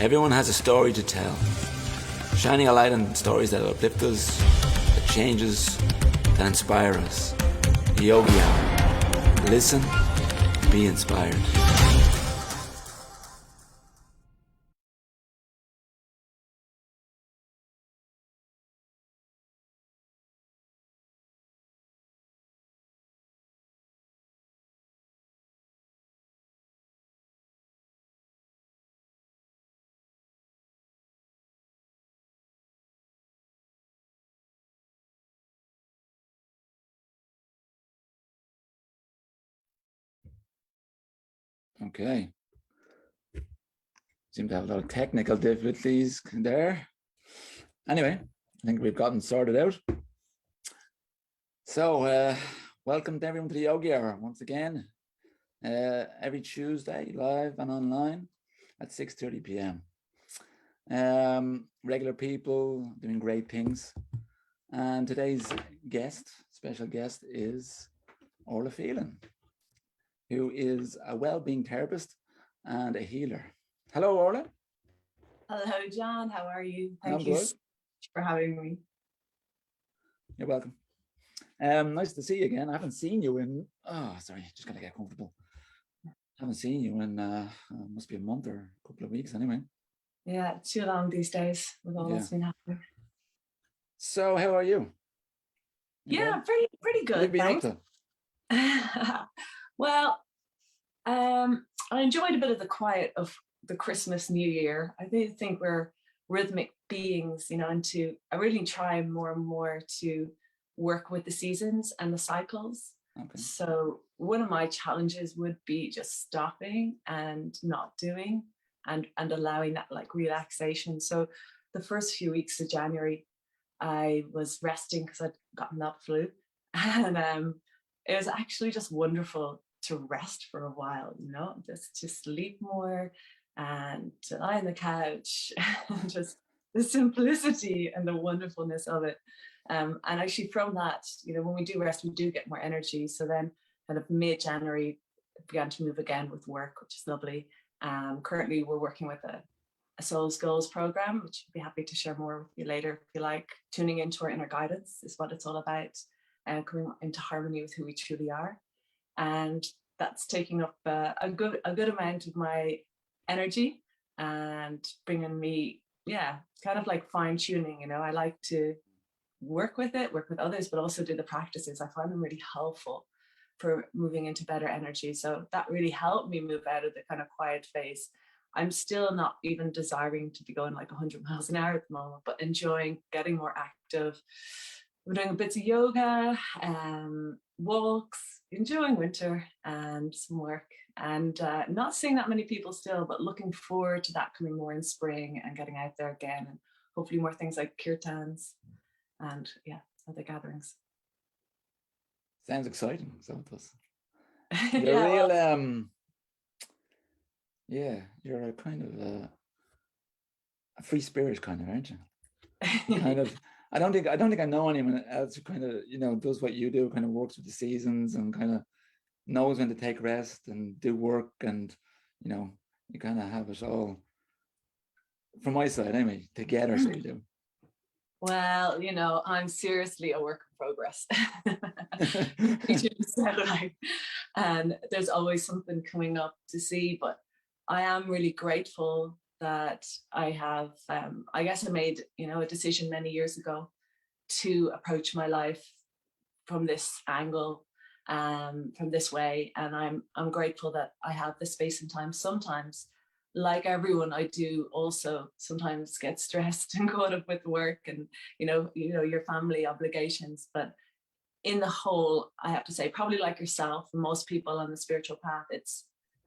Everyone has a story to tell, shining a light on stories that uplift us, that change us, that inspire us. The Yogi Hour. Listen, be inspired. Okay. Seem to have a lot of technical difficulties there. Anyway, I think we've gotten sorted out. So, welcome to everyone to the Yogi Hour once again. Every Tuesday, live and online at 6:30 p.m. Regular people doing great things. And today's special guest, is Orla Phelan, who is a well-being therapist and a healer. Hello, Orla. Hello, John. How are you? Thank you so much for having me. You're welcome. Nice to see you again. I haven't seen you in, just gotta get comfortable. I haven't seen you in, must be a month or a couple of weeks anyway. Yeah, too long these days with all that's been happening. So, how are you? Yeah, pretty good. What have you been up to? Well, I enjoyed a bit of the quiet of the Christmas, New Year. I think we're rhythmic beings, and I really try more and more to work with the seasons and the cycles. Okay. So one of my challenges would be just stopping and not doing and allowing that like relaxation. So the first few weeks of January, I was resting because I'd gotten that flu, and it was actually just wonderful to rest for a while, just to sleep more and to lie on the couch and just the simplicity and the wonderfulness of it. And actually from that, when we do rest, we do get more energy. So then kind of mid-January began to move again with work, which is lovely. Currently we're working with a Soul's Goals program, which I'd be happy to share more with you later if you like. Tuning into our inner guidance is what it's all about, and coming into harmony with who we truly are. And that's taking up a good amount of my energy and bringing me, kind of like fine tuning. I like to work with others, but also do the practices. I find them really helpful for moving into better energy. So that really helped me move out of the kind of quiet phase. I'm still not even desiring to be going like 100 miles an hour at the moment, but enjoying getting more active. We're doing bits of yoga, walks, enjoying winter and some work, and not seeing that many people still, but looking forward to that coming more in spring and getting out there again, and hopefully more things like kirtans and other gatherings. Sounds exciting. So it does. You're you're a kind of a free spirit kind of, aren't you? Kind of. I don't think I know anyone else who kind of does what you do, kind of works with the seasons and kind of knows when to take rest and do work, and you kind of have it all, from my side anyway, together. So we do. Well, I'm seriously a work in progress. And there's always something coming up to see, but I am really grateful that I have, I guess I made, a decision many years ago to approach my life from this angle, from this way. And I'm grateful that I have the space and time. Sometimes, like everyone, I do also sometimes get stressed and caught up with work and, your family obligations. But in the whole, I have to say, probably like yourself and most people on the spiritual path,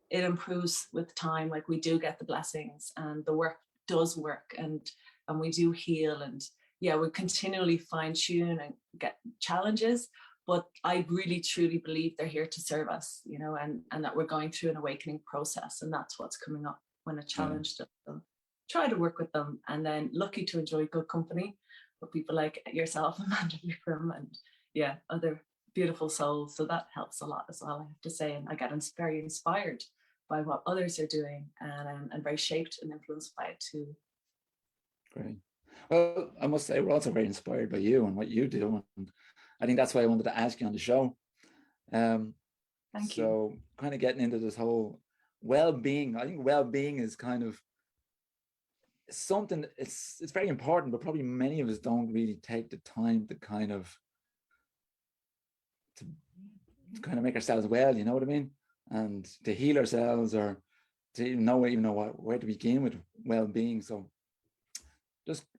it improves with time. Like we do get the blessings and the work does work, and we do heal, and we continually fine tune and get challenges, but I really truly believe they're here to serve us, and that we're going through an awakening process, and that's what's coming up when I challenge them. Try to work with them, and then lucky to enjoy good company with people like yourself, Amanda Vikram, and other beautiful souls. So that helps a lot as well, I have to say, and I get very inspired by what others are doing, and very shaped and influenced by it too. Great. Well, I must say we're also very inspired by you and what you do, and I think that's why I wanted to ask you on the show. Thank you. So kind of getting into this whole well-being, I think well-being is kind of something, it's very important, but probably many of us don't really take the time to kind of make ourselves well, you know what I mean? And to heal ourselves, or to even know where to begin with well-being. So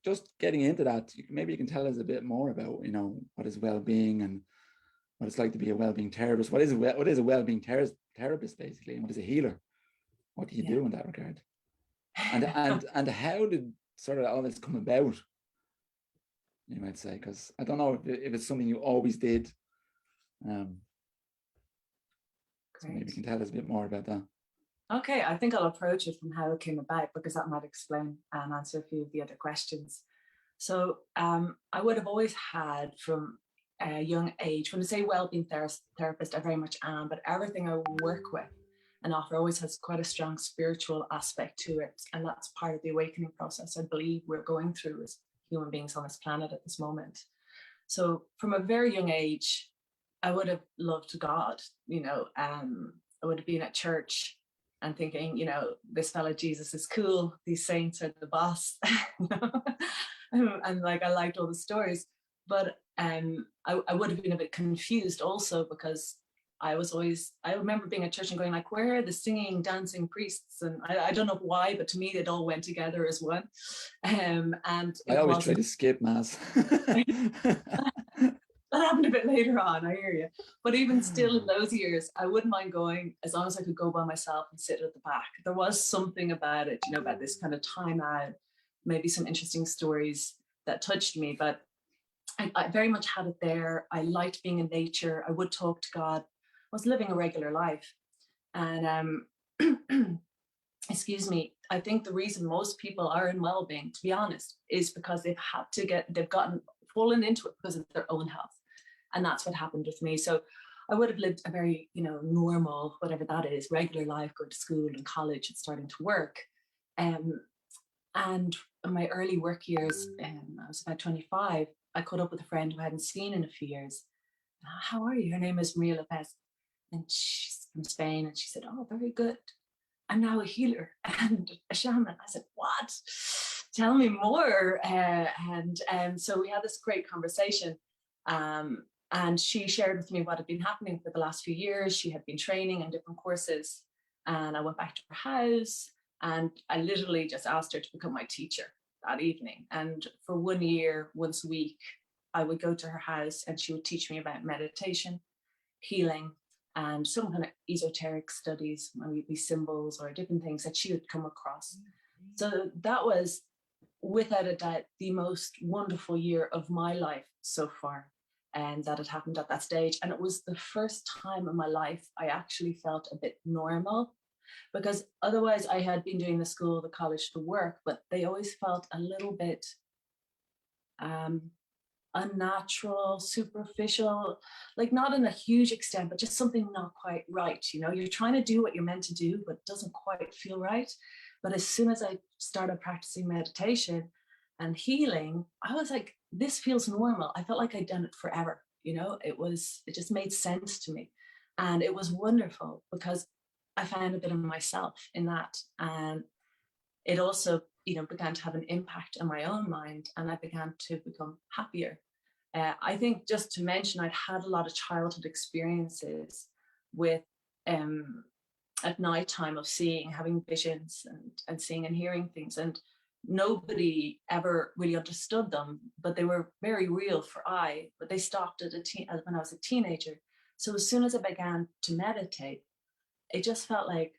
just getting into that, maybe you can tell us a bit more about, what is well-being and what it's like to be a well-being therapist. What is a well-being therapist basically, and what is a healer? What do you do in that regard? And how did sort of all this come about, you might say? Because I don't know if it's something you always did. So maybe you can tell us a bit more about that. Okay, I think I'll approach it from how it came about, because that might explain and answer a few of the other questions. So I would have always had from a young age, when I say wellbeing therapist, I very much am, but everything I work with and offer always has quite a strong spiritual aspect to it. And that's part of the awakening process I believe we're going through as human beings on this planet at this moment. So from a very young age, I would have loved God, I would have been at church and thinking, this fella Jesus is cool, these saints are the boss. And like I liked all the stories, but I would have been a bit confused also, because I remember being at church and going like, where are the singing, dancing priests? And I don't know why, but to me it all went together as one. And I always try to skip mass. That happened a bit later on, I hear you. But even still in those years, I wouldn't mind going as long as I could go by myself and sit at the back. There was something about it, about this kind of time out, maybe some interesting stories that touched me, but I very much had it there. I liked being in nature. I would talk to God. I was living a regular life. And excuse me, I think the reason most people are in wellbeing, to be honest, is because they've fallen into it because of their own health. And that's what happened with me. So I would have lived a very, normal, whatever that is, regular life, going to school and college and starting to work. And in my early work years, I was about 25, I caught up with a friend who I hadn't seen in a few years. How are you? Her name is Maria Lopez. And she's from Spain. And she said, oh, very good. I'm now a healer and a shaman. I said, what? Tell me more. So we had this great conversation. And she shared with me what had been happening for the last few years. She had been training in different courses. And I went back to her house and I literally just asked her to become my teacher that evening. And for 1 year, once a week, I would go to her house and she would teach me about meditation, healing, and some kind of esoteric studies, maybe symbols or different things that she would come across. So that was, without a doubt, the most wonderful year of my life so far, and that had happened at that stage. And it was the first time in my life I actually felt a bit normal, because otherwise I had been doing the school, the college, the work, but they always felt a little bit unnatural, superficial, like not in a huge extent, but just something not quite right. You're trying to do what you're meant to do, but it doesn't quite feel right. But as soon as I started practicing meditation and healing, I was like, this feels normal. I felt like I'd done it forever. It just made sense to me. And it was wonderful because I found a bit of myself in that. And it also, began to have an impact on my own mind, and I began to become happier. I think, just to mention, I'd had a lot of childhood experiences with at nighttime of having visions and seeing and hearing things, and nobody ever really understood them, but they were very real but they stopped when I was a teenager. So as soon as I began to meditate, it just felt like,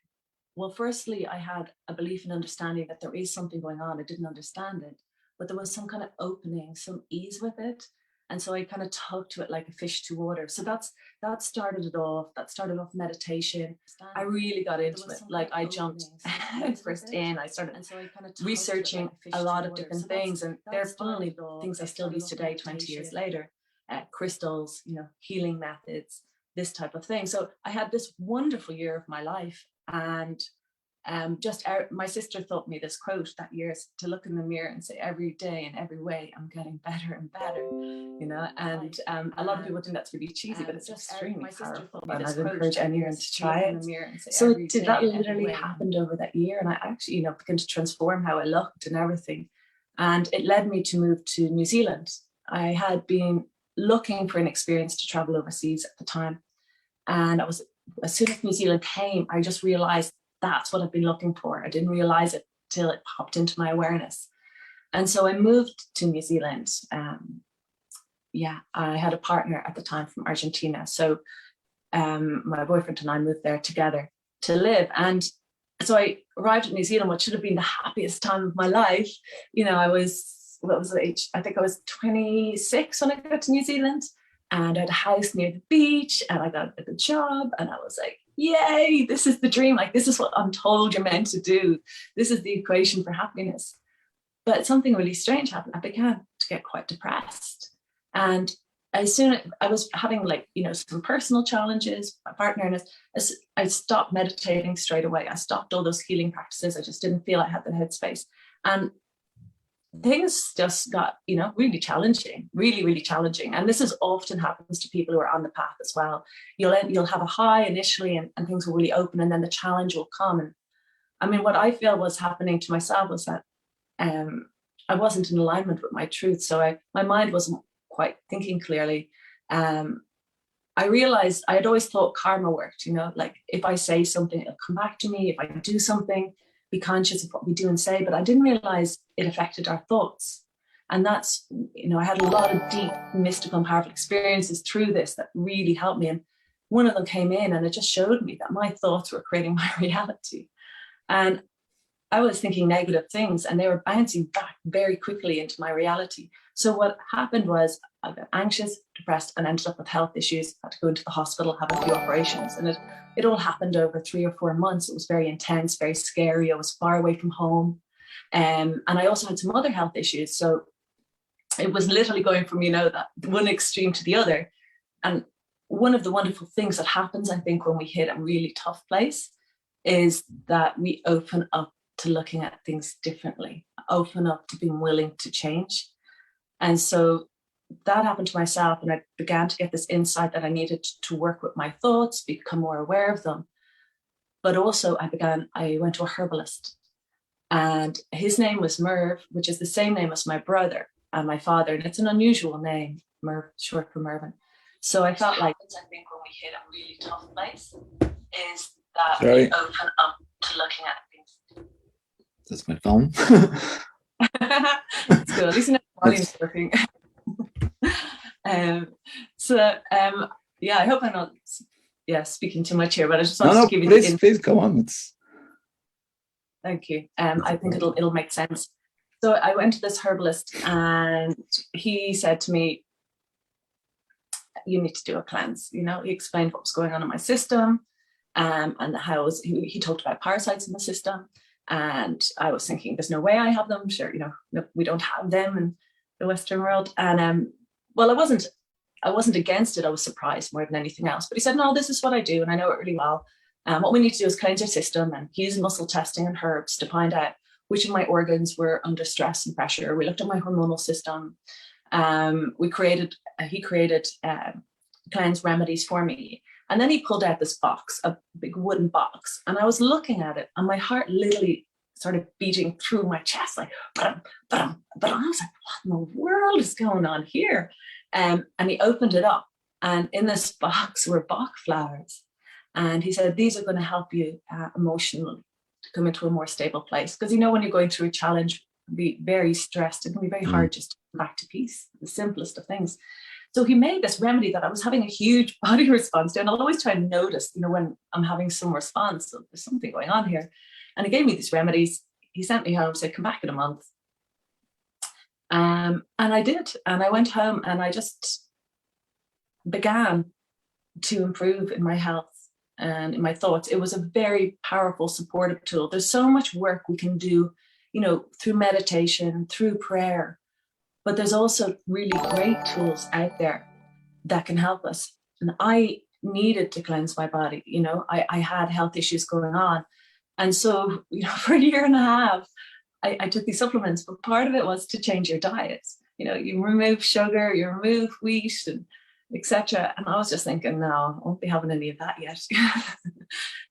well, firstly, I had a belief and understanding that there is something going on. I didn't understand it, but there was some kind of opening, some ease with it. And so I kind of tugged to it like a fish to water. So that started it off. That started off meditation. I really got into it. Like I jumped first in. I started researching a lot of different things. And they're only things I still use today, 20 years later. Crystals, healing methods, this type of thing. So I had this wonderful year of my life. And my sister taught me this quote that year, to look in the mirror and say, every day in every way I'm getting better and better, you know. And a lot of people think that's really cheesy, but it's extremely powerful, and I'd encourage anyone to try it. So that literally happened over that year, and I actually, you know, began to transform how I looked and everything. And it led me to move to New Zealand. I had been looking for an experience to travel overseas at the time, and as soon as New Zealand came, I just realized that's what I've been looking for. I didn't realize it till it popped into my awareness. And so I moved to New Zealand. I had a partner at the time from Argentina. So my boyfriend and I moved there together to live. And so I arrived in New Zealand, what should have been the happiest time of my life. You know, what was the age? I think I was 26 when I got to New Zealand. And I had a house near the beach, and I got a good job, and I was like, yay, this is the dream. Like, this is what I'm told you're meant to do. This is the equation for happiness. But something really strange happened. I began to get quite depressed. And as soon as I was having, like, you know, some personal challenges, my partner, and I stopped meditating straight away. I stopped all those healing practices. I just didn't feel I had the headspace. And things just got, you know, really challenging, really, really challenging. And this often happens to people who are on the path as well. You'll have a high initially, and things will really open, and then the challenge will come. And I mean, what I feel was happening to myself was that I wasn't in alignment with my truth. So my mind wasn't quite thinking clearly. I realized I had always thought karma worked, you know, like if I say something, it'll come back to me. If I do something, be conscious of what we do and say, but I didn't realize it affected our thoughts. And that's, you know, I had a lot of deep, mystical and powerful experiences through this that really helped me. And one of them came in, and it just showed me that my thoughts were creating my reality. And I was thinking negative things, and they were bouncing back very quickly into my reality. So what happened was I got anxious, depressed, and ended up with health issues. I had to go into the hospital, have a few operations, and it all happened over 3 or 4 months. It was very intense, very scary. I was far away from home. And I also had some other health issues. So it was literally going from, you know, that one extreme to the other. And one of the wonderful things that happens, I think, when we hit a really tough place is that we open up to looking at things differently, open up to being willing to change. And so that happened to myself, and I began to get this insight that I needed to work with my thoughts, become more aware of them. But also I went to a herbalist, and his name was Merv, which is the same name as my brother and my father. And it's an unusual name, Merv, short for Mervyn. So I felt like, I think when we hit a really tough place is that we open up to looking at things. That's my phone. That's good. At least the volume's working. I hope I'm not speaking too much here, but I just wanted to give you please go on. Thank you. I think it'll make sense. So I went to this herbalist, and he said to me, you need to do a cleanse. You know, he explained what was going on in my system, and how he talked about parasites in the system. And I was thinking, there's no way I have them. Sure, you know, no, we don't have them in the Western world. And well, I wasn't against it. I was surprised more than anything else. But he said, no, this is what I do, and I know it really well. What we need to do is cleanse your system and use muscle testing and herbs to find out which of my organs were under stress and pressure. We looked at my hormonal system. He created cleanse remedies for me. And then he pulled out this box, a big wooden box. And I was looking at it, and my heart literally started beating through my chest, like, but I was like, what in the world is going on here? And he opened it up, and in this box were Bach flowers. And he said, these are going to help you emotionally to come into a more stable place. Because, you know, when you're going through a challenge, be very stressed, it can be very hard just to come back to peace, the simplest of things. So he made this remedy that I was having a huge body response to. And I'll always try and notice, you know, when I'm having some response, so there's something going on here. And he gave me these remedies. He sent me home, said, come back in a month. And I did. And I went home, and I just began to improve in my health and in my thoughts. It was a very powerful, supportive tool. There's so much work we can do, you know, through meditation, through prayer. But there's also really great tools out there that can help us. And I needed to cleanse my body. You know, I had health issues going on. And so, you know, for a year and a half, I took these supplements, but part of it was to change your diet. You know, you remove sugar, you remove wheat, and etc. And I was just thinking, no, I won't be having any of that yet.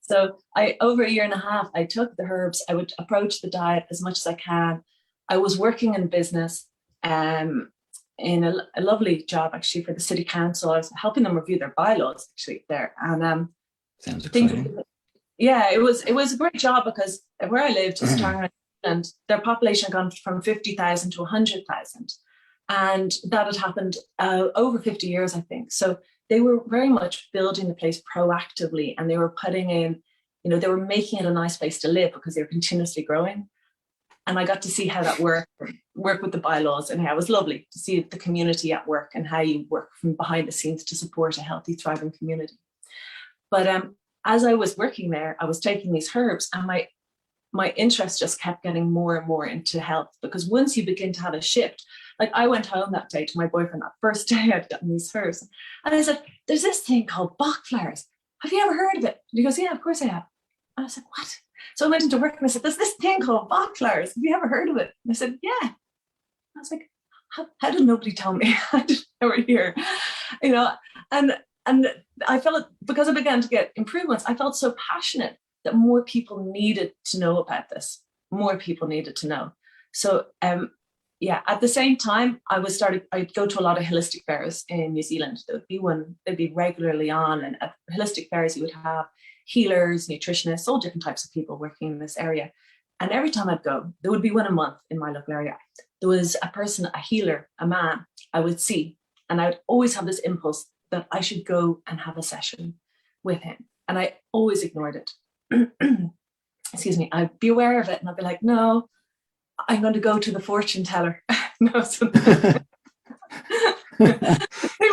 So over a year and a half, I took the herbs. I would approach the diet as much as I can. I was working in business, in a lovely job actually for the city council. I was helping them review their bylaws actually there, and sounds exciting. Yeah, it was a great job because where I lived, and their population had gone from 50,000 to 100,000. And that had happened over 50 years, I think. So they were very much building the place proactively, and they were putting in, you know, they were making it a nice place to live because they were continuously growing. And I got to see how that work with the bylaws, and how it was lovely to see the community at work and how you work from behind the scenes to support a healthy, thriving community. But as I was working there, I was taking these herbs, and my interest just kept getting more and more into health, because once you begin to have a shift, like I went home that day to my boyfriend, that first day I'd gotten these herbs, and I said, there's this thing called Bach flowers. Have you ever heard of it? And he goes, yeah, of course I have. And I said, what? So I went into work and I said, there's this thing called Bach flowers. Have you ever heard of it? And I said, yeah. I was like, how did nobody tell me? I didn't know we're here, you know, and I felt, because I began to get improvements, I felt so passionate that more people needed to know about this. More people needed to know. So, yeah, at the same time, I'd go to a lot of holistic fairs in New Zealand. There would be one, they'd be regularly on, and at holistic fairs, you would have healers, nutritionists, all different types of people working in this area. And every time I'd go, there would be one a month in my local area. There was a person, a healer, a man I would see, and I would always have this impulse that I should go and have a session with him. And I always ignored it. Excuse me, I'd be aware of it and I'd be like, no, I'm going to go to the fortune teller. No, so they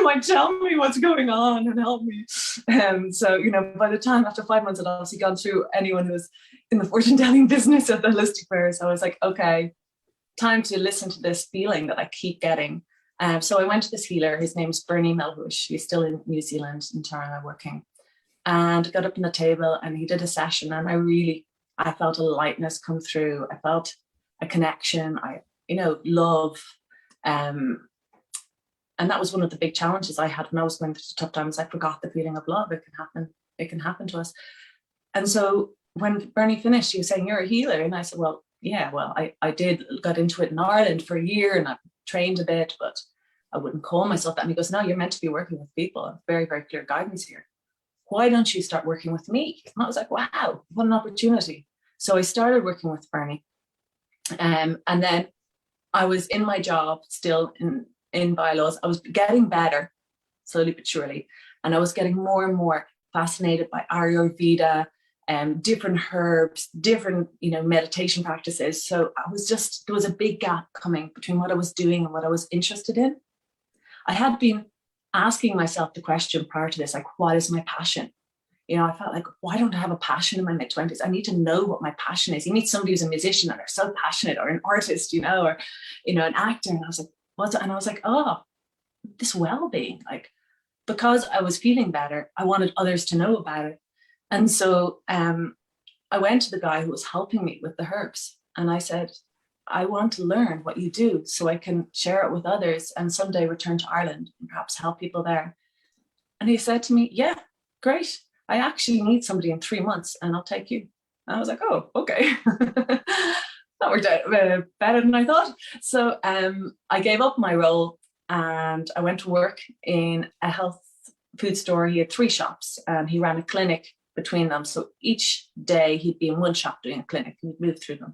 might tell me what's going on and help me. So, you know, by the time after 5 months, I'd obviously gone through anyone who was in the fortune telling business at the holistic fairs. I was like, okay, time to listen to this feeling that I keep getting. So I went to this healer. His name's Bernie Melhuish. He's still in New Zealand, in Tauranga, working. And got up on the table and he did a session, and I felt a lightness come through. I felt a connection, love. And that was one of the big challenges I had when I was going through tough times. I forgot the feeling of love. It can happen to us. And so when Bernie finished, he was saying, you're a healer. And I said, well, yeah, well, I got into it in Ireland for a year and I trained a bit, but I wouldn't call myself that. And he goes, no, you're meant to be working with people. Very, very clear guidance here. Why don't you start working with me? And I was like, wow, what an opportunity. So I started working with Bernie. And then I was in my job still in bylaws. I was getting better slowly but surely. And I was getting more and more fascinated by Ayurveda, different herbs, different, meditation practices. So there was a big gap coming between what I was doing and what I was interested in. I had been asking myself the question prior to this, like, what is my passion? I felt like, why don't I have a passion in my mid-20s? I need to know what my passion is. You meet somebody who's a musician and they're so passionate, or an artist, or, an actor. And I was like, what? And I was like, oh, this well-being, like, because I was feeling better, I wanted others to know about it. And so I went to the guy who was helping me with the herbs. And I said, I want to learn what you do so I can share it with others and someday return to Ireland and perhaps help people there. And he said to me, yeah, great. I actually need somebody in 3 months and I'll take you. And I was like, oh, okay. That worked out better than I thought. So I gave up my role and I went to work in a health food store. He had 3 shops and he ran a clinic between them. So each day he'd be in one shop doing a clinic and he'd move through them.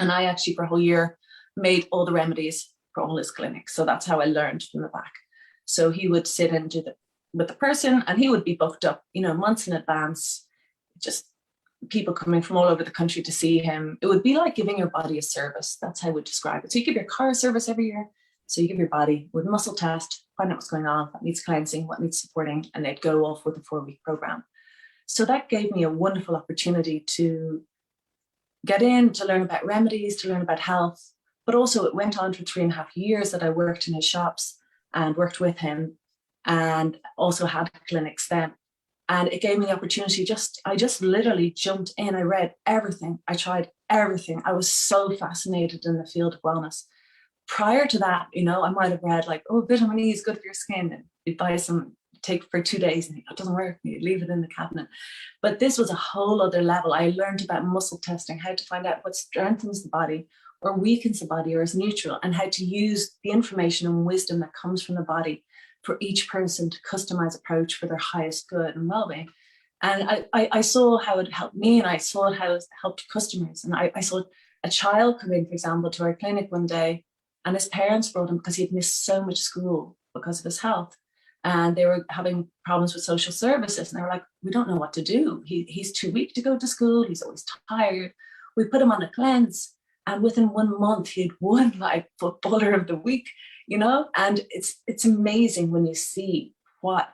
And I actually, for a whole year, made all the remedies for all his clinics. So that's how I learned from the back. So he would sit and do with the person, and he would be booked up, months in advance, just people coming from all over the country to see him. It would be like giving your body a service. That's how I would describe it. So you give your car a service every year. So you give your body with muscle test, find out what's going on, what needs cleansing, what needs supporting, and they'd go off with a 4-week program. So that gave me a wonderful opportunity to get in, to learn about remedies, to learn about health. But also it went on for 3.5 years that I worked in his shops and worked with him. and also had clinics then. And it gave me the opportunity, I just literally jumped in. I read everything. I tried everything. I was so fascinated in the field of wellness. Prior to that, you know, I might have read like, oh, vitamin E is good for your skin. And you'd buy some, take for 2 days, and it doesn't work. You leave it in the cabinet. But this was a whole other level. I learned about muscle testing, how to find out what strengthens the body or weakens the body or is neutral, and how to use the information and wisdom that comes from the body for each person to customize approach for their highest good and well-being. And I saw how it helped me, and I saw how it helped customers. And I saw a child come in, for example, to our clinic one day, and his parents brought him because he'd missed so much school because of his health. And they were having problems with social services. And they were like, we don't know what to do. He's too weak to go to school. He's always tired. We put him on a cleanse. And within 1 month, he'd won like footballer of the week, you know? And it's amazing when you see what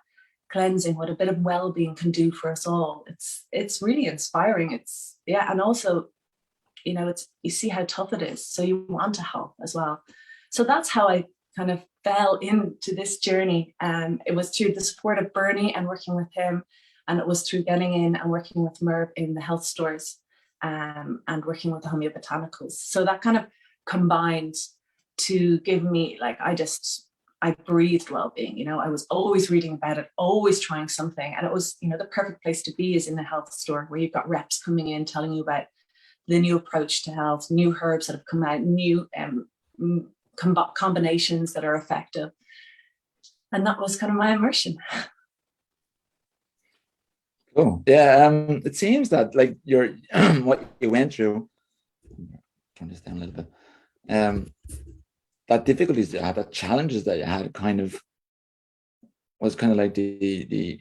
cleansing, what a bit of well-being can do for us all. It's really inspiring. And also, you know, you see how tough it is. So you want to help as well. So that's how I kind of fell into this journey. It was through the support of Bernie and working with him. And it was through getting in and working with Merv in the health stores, and working with the Homeo Botanicals. So that kind of combined to give me, like, I breathed well-being, you know. I was always reading about it, always trying something. And it was, you know, the perfect place to be is in a health store where you've got reps coming in telling you about the new approach to health, new herbs that have come out, new combinations that are effective. And that was kind of my immersion. Cool. Yeah. It seems that like your what you went through, turn this down a little bit, that difficulties you had, that challenges that you had, kind of was kind of like the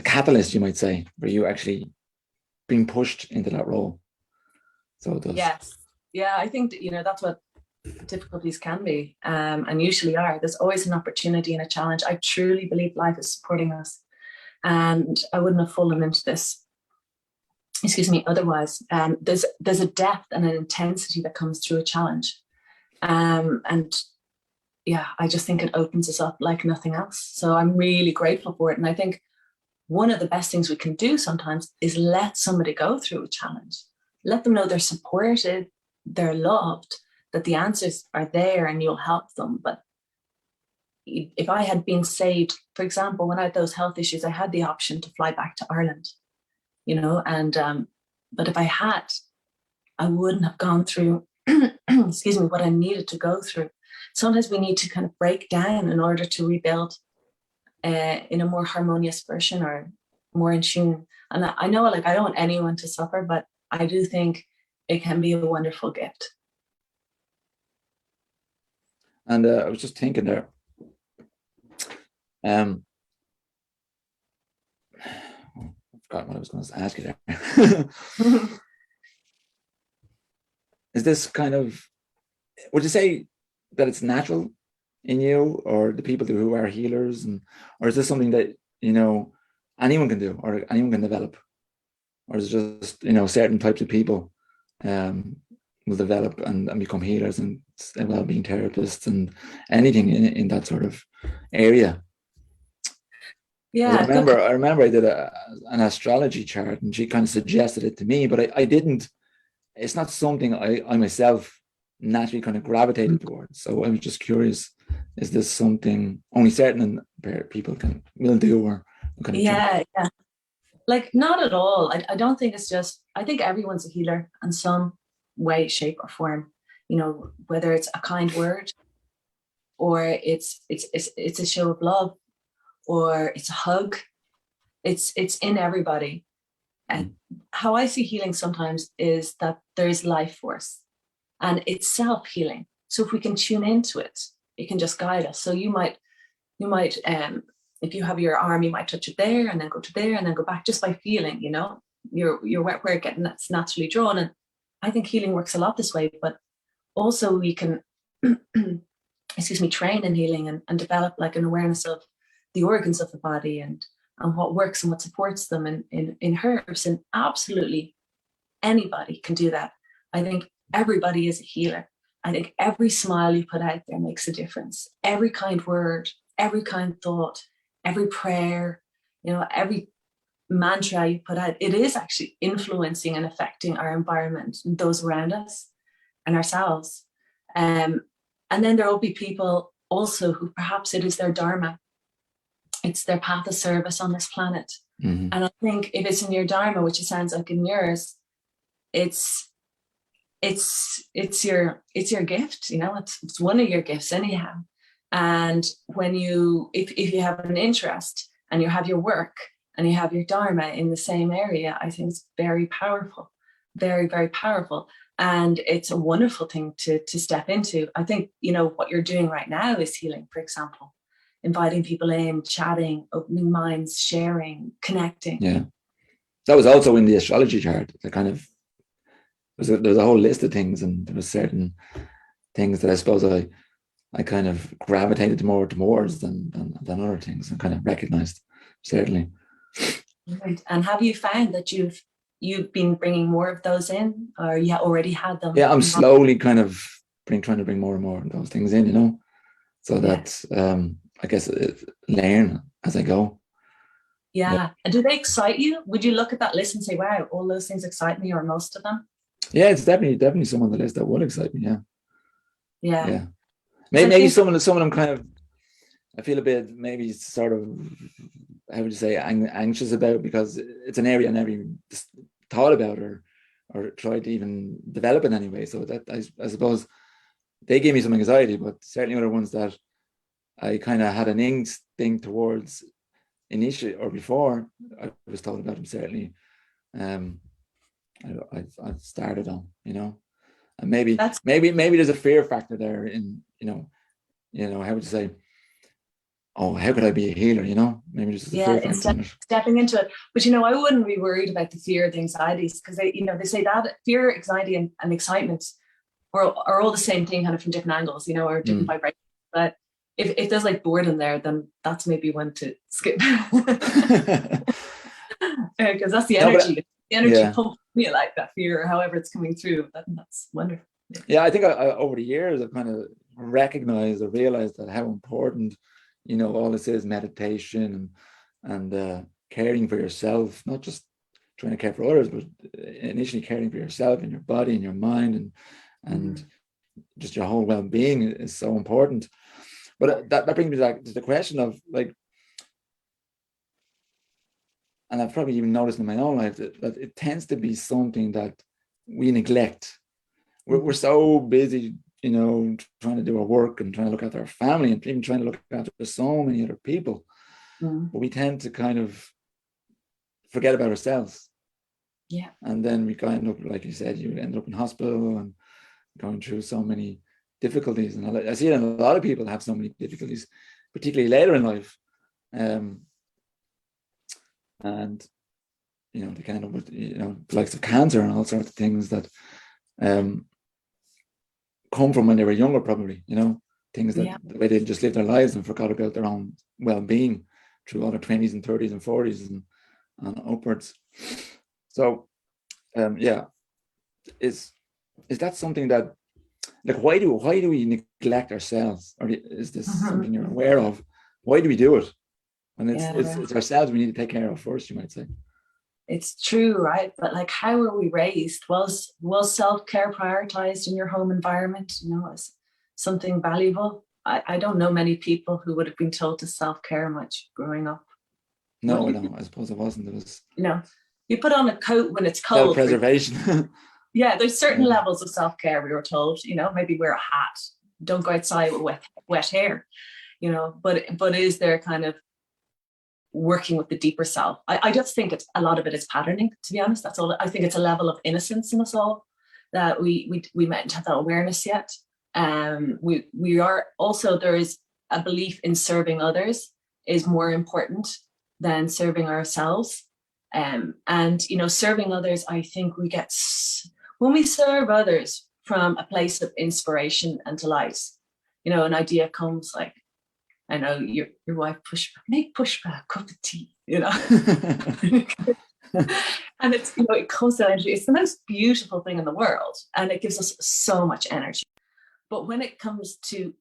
catalyst, you might say, where you actually being pushed into that role. So it does. Yes. Yeah, I think that, you know, that's what difficulties can be, and usually are. There's always an opportunity and a challenge. I truly believe life is supporting us, and I wouldn't have fallen into this, otherwise. There's a depth and an intensity that comes through a challenge, and yeah, I just think it opens us up like nothing else. So I'm really grateful for it. And I think one of the best things we can do sometimes is let somebody go through a challenge, let them know they're supported, they're loved, that the answers are there and you'll help them. But if I had been saved, for example, when I had those health issues, I had the option to fly back to Ireland, you know, and but if I had, I wouldn't have gone through, what I needed to go through. Sometimes we need to kind of break down in order to rebuild in a more harmonious version or more in tune. And I know, like, I don't want anyone to suffer, but I do think it can be a wonderful gift. And I was just thinking there, I forgot what I was going to ask you there. Is this kind of, would you say that it's natural in you or the people who are healers, or is this something that, you know, anyone can do or anyone can develop? Or is it just, you know, certain types of people will develop and become healers and well-being therapists and anything in that sort of area? Yeah, I remember I did an astrology chart, and she kind of suggested it to me, but I didn't. It's not something I myself naturally kind of gravitated towards. So I was just curious: is this something only certain people will do, or kind of? Yeah. Like, not at all. I don't think it's just. I think everyone's a healer in some way, shape, or form. You know, whether it's a kind word, or it's a show of love, or it's a hug. It's in everybody. And how I see healing sometimes is that there is life force, and it's self-healing. So if we can tune into it, it can just guide us. So you might, if you have your arm, you might touch it there and then go to there and then go back just by feeling, you know, your where it gets that's naturally drawn. And I think healing works a lot this way, but also we can, train in healing and develop like an awareness of the organs of the body and what works and what supports them in herbs. And absolutely anybody can do that. I think everybody is a healer. I think every smile you put out there makes a difference. Every kind word, every kind thought, every prayer, every mantra you put out, it is actually influencing and affecting our environment and those around us and ourselves. And then there will be people also who perhaps it is their dharma, it's their path of service on this planet. Mm-hmm. And I think if it's in your dharma, which it sounds like in yours, it's your gift, it's one of your gifts anyhow. And when if you have an interest and you have your work and you have your dharma in the same area, I think it's very powerful, very, very powerful. And it's a wonderful thing to step into. I think, what you're doing right now is healing, for example, inviting people in, chatting, opening minds, sharing, connecting. Yeah. That was also in the astrology chart. The kind of, there's a whole list of things, and there were certain things that I suppose I kind of gravitated more towards than other things, and kind of recognized, certainly. Right. And have you found that you've been bringing more of those in, or you already had them? Yeah, I'm slowly kind of trying to bring more and more of those things in, so that I guess learn as I go. Yeah. And do they excite you? Would you look at that list and say, wow, all those things excite me, or most of them? Yeah, it's definitely some on the list that will excite me. Yeah. Maybe some of them kind of, I feel a bit maybe sort of, how would you say, anxious about, because it's an area I never even thought about or tried to even develop in any way. So that I suppose they gave me some anxiety, but certainly other ones that I kind of had an instinct towards initially or before I was told about them, certainly I've started on, and maybe there's a fear factor there in, how would you say, oh, how could I be a healer? Maybe just a fear factor. Stepping into it. But I wouldn't be worried about the fear, the anxieties, because they say that fear, anxiety, and excitement are all the same thing, kind of from different angles, or different vibrations. But if there's like boredom there, then that's maybe one to skip. Because that's the energy. The energy pumps me like that fear, or however it's coming through. That's wonderful. Yeah, I think I over the years I've kind of recognized or realized that how important, all this is, meditation and caring for yourself, not just trying to care for others, but initially caring for yourself and your body and your mind and just your whole well-being is so important. But that brings me to the question of, like, and I've probably even noticed in my own life that it tends to be something that we neglect. We're so busy, trying to do our work and trying to look after our family and even trying to look after so many other people. But we tend to kind of forget about ourselves. Yeah. And then we end up, like you said, you end up in hospital and going through so many difficulties. And I see that a lot of people have so many difficulties, particularly later in life. And they can end up with the likes of cancer and all sorts of things that come from when they were younger, probably, things that the way they just lived their lives and forgot about their own well-being through all their 20s and 30s and 40s and upwards. So is that something that, like, why do we neglect ourselves? Or is this something you're aware of? Why do we do it? And it's ourselves we need to take care of first, you might say. It's true, right? But like, how were we raised? Was self-care prioritized in your home environment, as something valuable? I don't know many people who would have been told to self-care much growing up. No, I don't. I suppose it wasn't. It was, you put on a coat when it's cold. Self-preservation. Yeah, there's certain levels of self-care, we were told, maybe wear a hat, don't go outside with wet hair, but is there kind of working with the deeper self? I just think a lot of it is patterning, to be honest. That's all. I think it's a level of innocence in us all that we mightn't have that awareness yet. We are also, there is a belief in serving others is more important than serving ourselves. And serving others, I think we get, when we serve others from a place of inspiration and delight, an idea comes like, I know your wife make pushback, cup of tea, and it's, it comes to energy. It's the most beautiful thing in the world, and it gives us so much energy. But when it comes to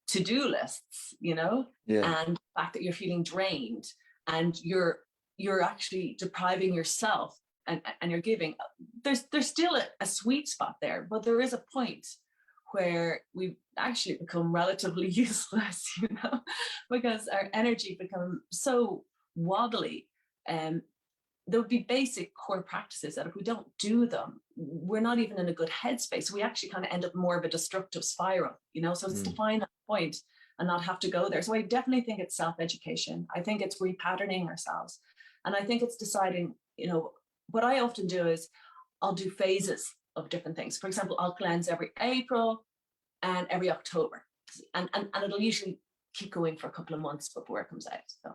to-do lists, you know, Yeah. and the fact that you're feeling drained and you're actually depriving yourself and you're giving, there's still a sweet spot there, but there is a point where we actually become relatively useless, you know, because our energy becomes so wobbly. There would be basic core practices that if we don't do them, we're not even in a good headspace. We actually kind of end up more of a destructive spiral, you know. So it's to find that point and not have to go there. So I definitely think it's self-education. I think it's repatterning ourselves. And I think it's deciding, you know, what I often do is I'll do phases of different things. For example, I'll cleanse every April and every October. And it'll usually keep going for a couple of months before it comes out. So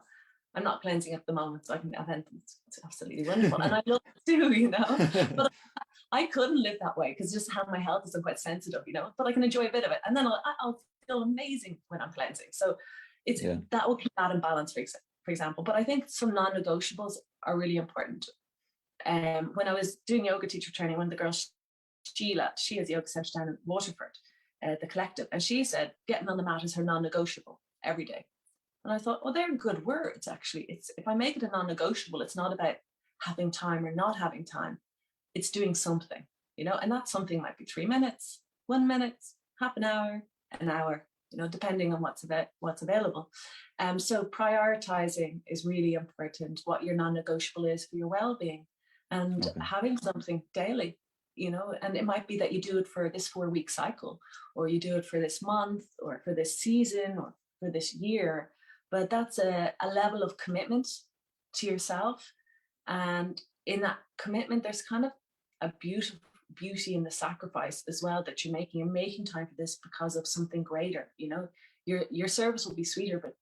I'm not cleansing at the moment, so I can have anything. It's absolutely wonderful. And I love it too, you know. But I couldn't live that way because just how my health is quite sensitive, you know, but I can enjoy a bit of it. And then I'll feel amazing when I'm cleansing. So it's that will keep that in balance, for example. But I think some non-negotiables are really important. When I was doing yoga teacher training, one of the girls, Sheila, she has yoga center down in Waterford, the collective, and she said getting on the mat is her non-negotiable every day. And I thought, well, they're good words, actually. It's if I make it a non-negotiable, it's not about having time or not having time. It's doing something, you know, and that something might be 3 minutes, 1 minute, half an hour, you know, depending on what's available. So prioritizing is really important, what your non-negotiable is for your well-being, and having something daily, you know, and it might be that you do it for this 4-week cycle, or you do it for this month, or for this season, or for this year. But that's a level of commitment to yourself. And in that commitment, there's kind of a beauty in the sacrifice as well that you're making. You're making time for this because of something greater, you know. Your service will be sweeter, but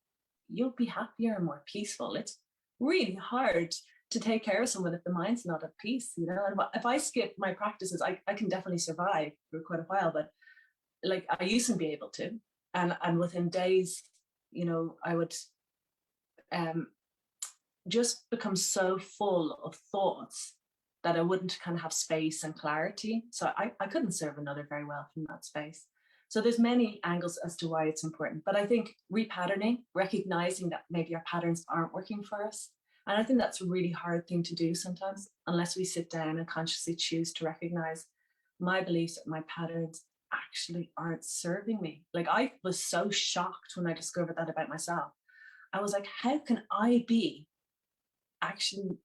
you'll be happier and more peaceful. It's really hard to take care of someone if the mind's not at peace, you know. And if I skip my practices, I can definitely survive for quite a while, but like I used to be able to. And within days, you know, I would just become so full of thoughts that I wouldn't kind of have space and clarity. So I couldn't serve another very well from that space. So there's many angles as to why it's important. But I think repatterning, recognizing that maybe our patterns aren't working for us. And I think that's a really hard thing to do sometimes, unless we sit down and consciously choose to recognize my beliefs that my patterns actually aren't serving me. Like I was so shocked when I discovered that about myself. I was like, how can I be actually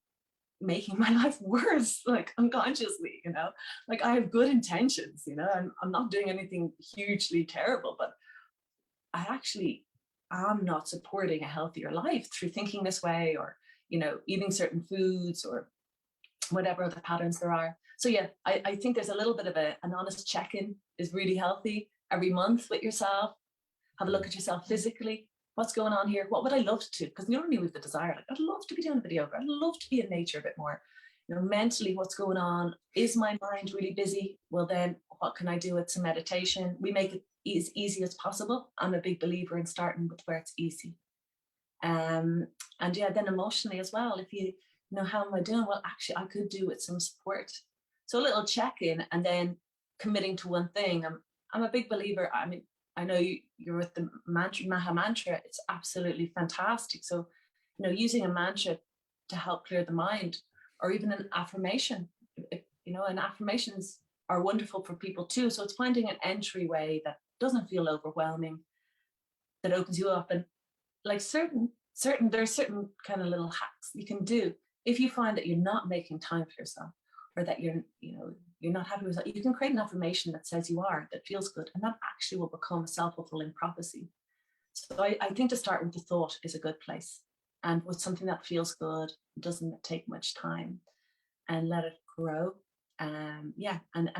making my life worse, like unconsciously, you know? Like I have good intentions, you know, and I'm not doing anything hugely terrible, but I actually am not supporting a healthier life through thinking this way, or, you know, eating certain foods, or whatever other patterns there are. So yeah, I think there's a little bit of an honest check-in is really healthy every month with yourself. Have a look at yourself physically. What's going on here? What would I love to? Because normally we have the desire, like, I'd love to be doing a bit of yoga. I'd love to be in nature a bit more. You know, mentally, what's going on? Is my mind really busy? Well, then what can I do with some meditation? We make it as easy as possible. I'm a big believer in starting with where it's easy. And yeah, then emotionally as well, if you know, how am I doing? Well, actually, I could do with some support. So a little check-in, and then committing to one thing. I'm a big believer. I mean, I know you're with the Maha Mantra. It's absolutely fantastic. So, you know, using a mantra to help clear the mind, or even an affirmation, you know, and affirmations are wonderful for people too. So it's finding an entryway that doesn't feel overwhelming, that opens you up. And like there's certain kind of little hacks you can do if you find that you're not making time for yourself, or that you're not happy with that. You can create an affirmation that says you are, that feels good, and that actually will become a self-fulfilling prophecy. So I think to start with the thought is a good place, and with something that feels good, doesn't take much time, and let it grow. And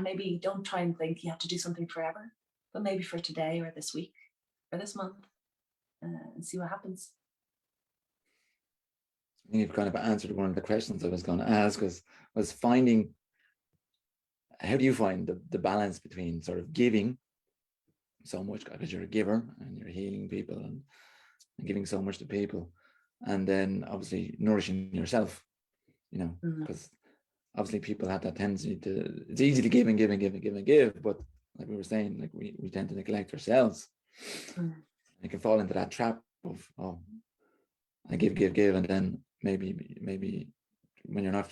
maybe don't try and think you have to do something forever, but maybe for today, or this week, or this month, and see what happens. I think you've kind of answered one of the questions I was going to ask, was finding, how do you find the balance between sort of giving so much, because you're a giver and you're healing people and giving so much to people, and then obviously nourishing yourself, you know, because obviously people have that tendency to, it's easy to give, but like we were saying, like we tend to neglect ourselves. You can fall into that trap of, oh, I give, and then maybe when you're not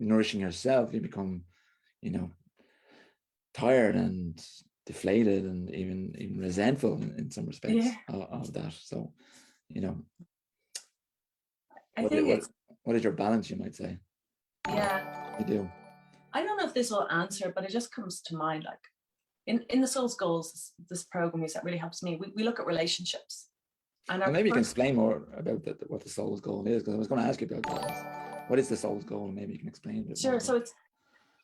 nourishing yourself, you become, tired and deflated and even resentful in some respects of that. So, I think it's, what is your balance, you might say? You do. I don't know if this will answer, but it just comes to mind, like in the Soul's Goals, this program that really helps me. We look at relationships. And maybe you can explain more about what the Soul's Goal is, because I was going to ask you about that. What is the Soul's Goal? Maybe you can explain it. Sure. So it's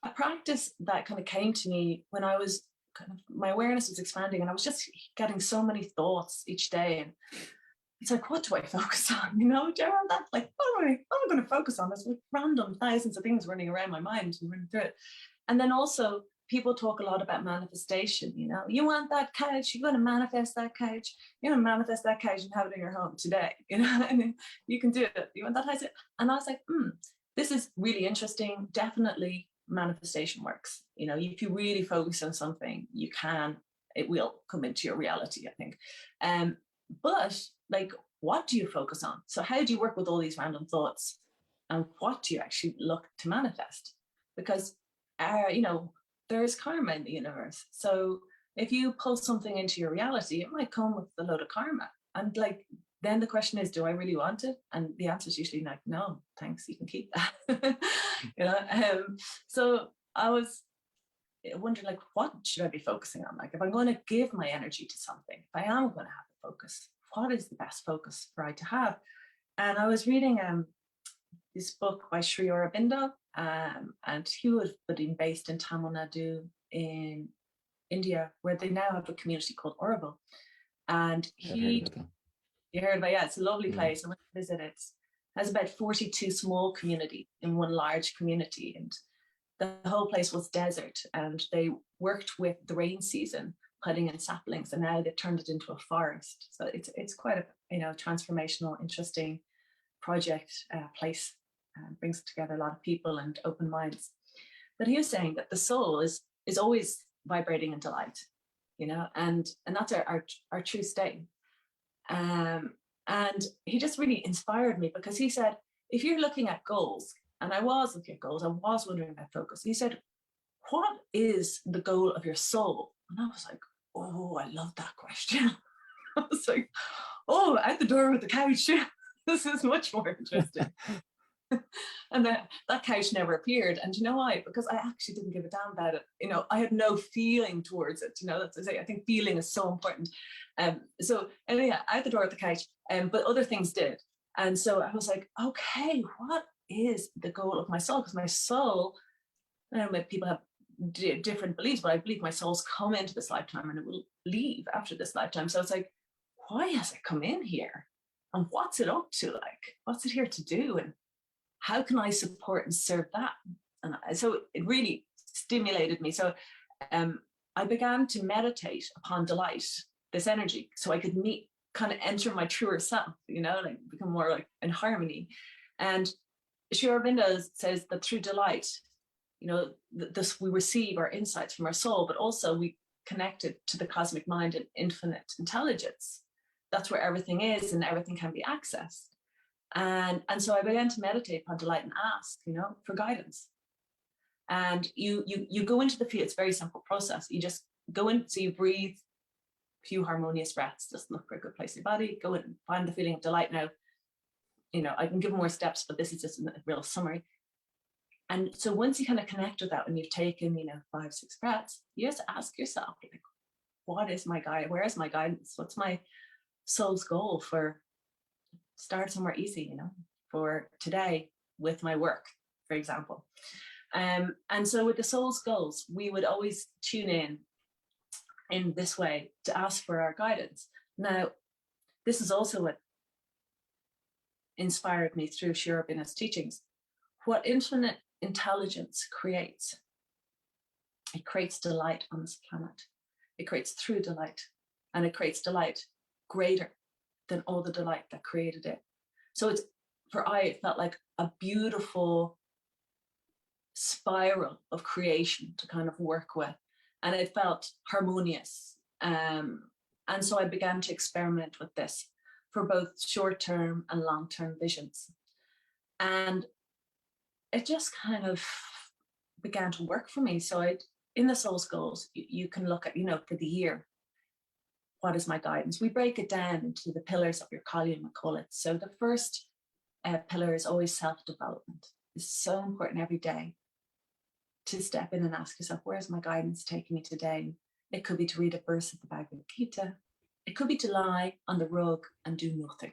a practice that kind of came to me when I was my awareness was expanding, and I was just getting so many thoughts each day. And it's like, what do I focus on? Do you know that? Like, what am I going to focus on? There's like random thousands of things running around my mind and running through it. And then also, people talk a lot about manifestation. You want that couch, you're going to manifest that couch. You're going to manifest that couch and have it in your home today. And you can do it. You want that house? And I was like, this is really interesting. Definitely manifestation works. If you really focus on something, it will come into your reality, I think. But like, what do you focus on? So how do you work with all these random thoughts? And what do you actually look to manifest? Because, there's karma in the universe. So if you pull something into your reality, it might come with a load of karma. And like, then the question is, do I really want it? And the answer is usually like, no, thanks, you can keep that. So I was wondering, like, what should I be focusing on? Like, if I'm going to give my energy to something, if I am going to have a focus, what is the best focus for I to have? And I was reading this book by Sri Aurobindo, and he was been based in Tamil Nadu in India, where they now have a community called Orla. And you heard about, it's a lovely place. I went to visit it. It has about 42 small communities in one large community, and the whole place was desert, and they worked with the rain season, putting in saplings, and now they've turned it into a forest. So it's quite a transformational, interesting project place. Brings together a lot of people and open minds. But he was saying that the soul is always vibrating in delight, and that's our true state. And he just really inspired me, because he said, if you're looking at goals, and I was looking at goals, I was wondering about focus. He said, what is the goal of your soul? And I was like, oh, I love that question. I was like, oh, out the door with the couch. This is much more interesting. And that couch never appeared. And you know why? Because I actually didn't give a damn about it. I had no feeling towards it. That's I think feeling is so important. So anyway, out the door with the couch. But other things did. And so I was like, okay, what is the goal of my soul? Because my soul, people have different beliefs, but I believe my soul's come into this lifetime and it will leave after this lifetime. So it's like, why has it come in here? And what's it up to? Like, what's it here to do? And how can I support and serve that? And so it really stimulated me. So I began to meditate upon delight, this energy, so I could kind of enter my truer self, like become more like in harmony. And Sri Aurobindo says that through delight, we receive our insights from our soul, but also we connect it to the cosmic mind and infinite intelligence. That's where everything is, and everything can be accessed. And so I began to meditate upon delight and ask, for guidance. And you go into the field. It's a very simple process. You just go in, so you breathe a few harmonious breaths, just look for a good place in your body, go in and find the feeling of delight. Now, I can give more steps, but this is just a real summary. And so once you kind of connect with that, when you've taken, 5-6 breaths, you just ask yourself, like, what is my guide? Where is my guidance? What's my soul's goal for? Start somewhere easy, for today with my work, for example. And so with the soul's goals, we would always tune in this way to ask for our guidance. Now, this is also what inspired me through Sri Aurobindo's teachings. What infinite intelligence creates, it creates delight on this planet. It creates through delight, and it creates delight greater than all the delight that created it. So it felt like a beautiful spiral of creation to kind of work with. And it felt harmonious. And And so I began to experiment with this for both short-term and long-term visions. And it just kind of began to work for me. So in the soul's goals, you can look at, for the year, what is my guidance? We break it down into the pillars of your column, we call it. So the first pillar is always self-development. It's so important every day to step in and ask yourself, where's my guidance taking me today? It could be to read a verse of the Bhagavad Gita. It could be to lie on the rug and do nothing.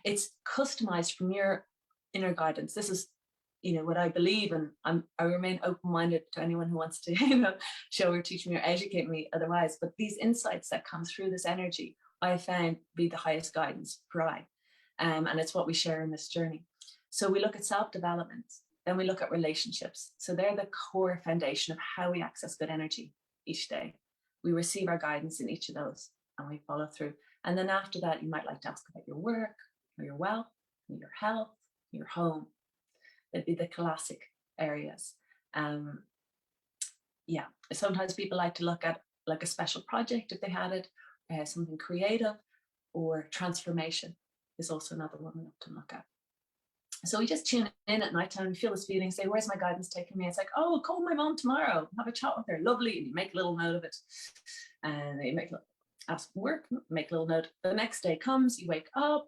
It's customized from your inner guidance. This is, what I believe, and I remain open-minded to anyone who wants to, show or teach me or educate me otherwise. But these insights that come through this energy, I found be the highest guidance for I. And it's what we share in this journey. So we look at self-development, then we look at relationships. So they're the core foundation of how we access good energy each day. We receive our guidance in each of those and we follow through. And then after that, you might like to ask about your work, or your wealth, or your health, your home. They'd be the classic areas. Sometimes people like to look at like a special project if they had it, something creative, or transformation is also another one we often look at. So we just tune in at night time and feel this feeling, say, where's my guidance taking me? It's like, oh, call my mom tomorrow, have a chat with her, lovely. And you make a little note of it. And you ask work, make a little note. The next day comes, you wake up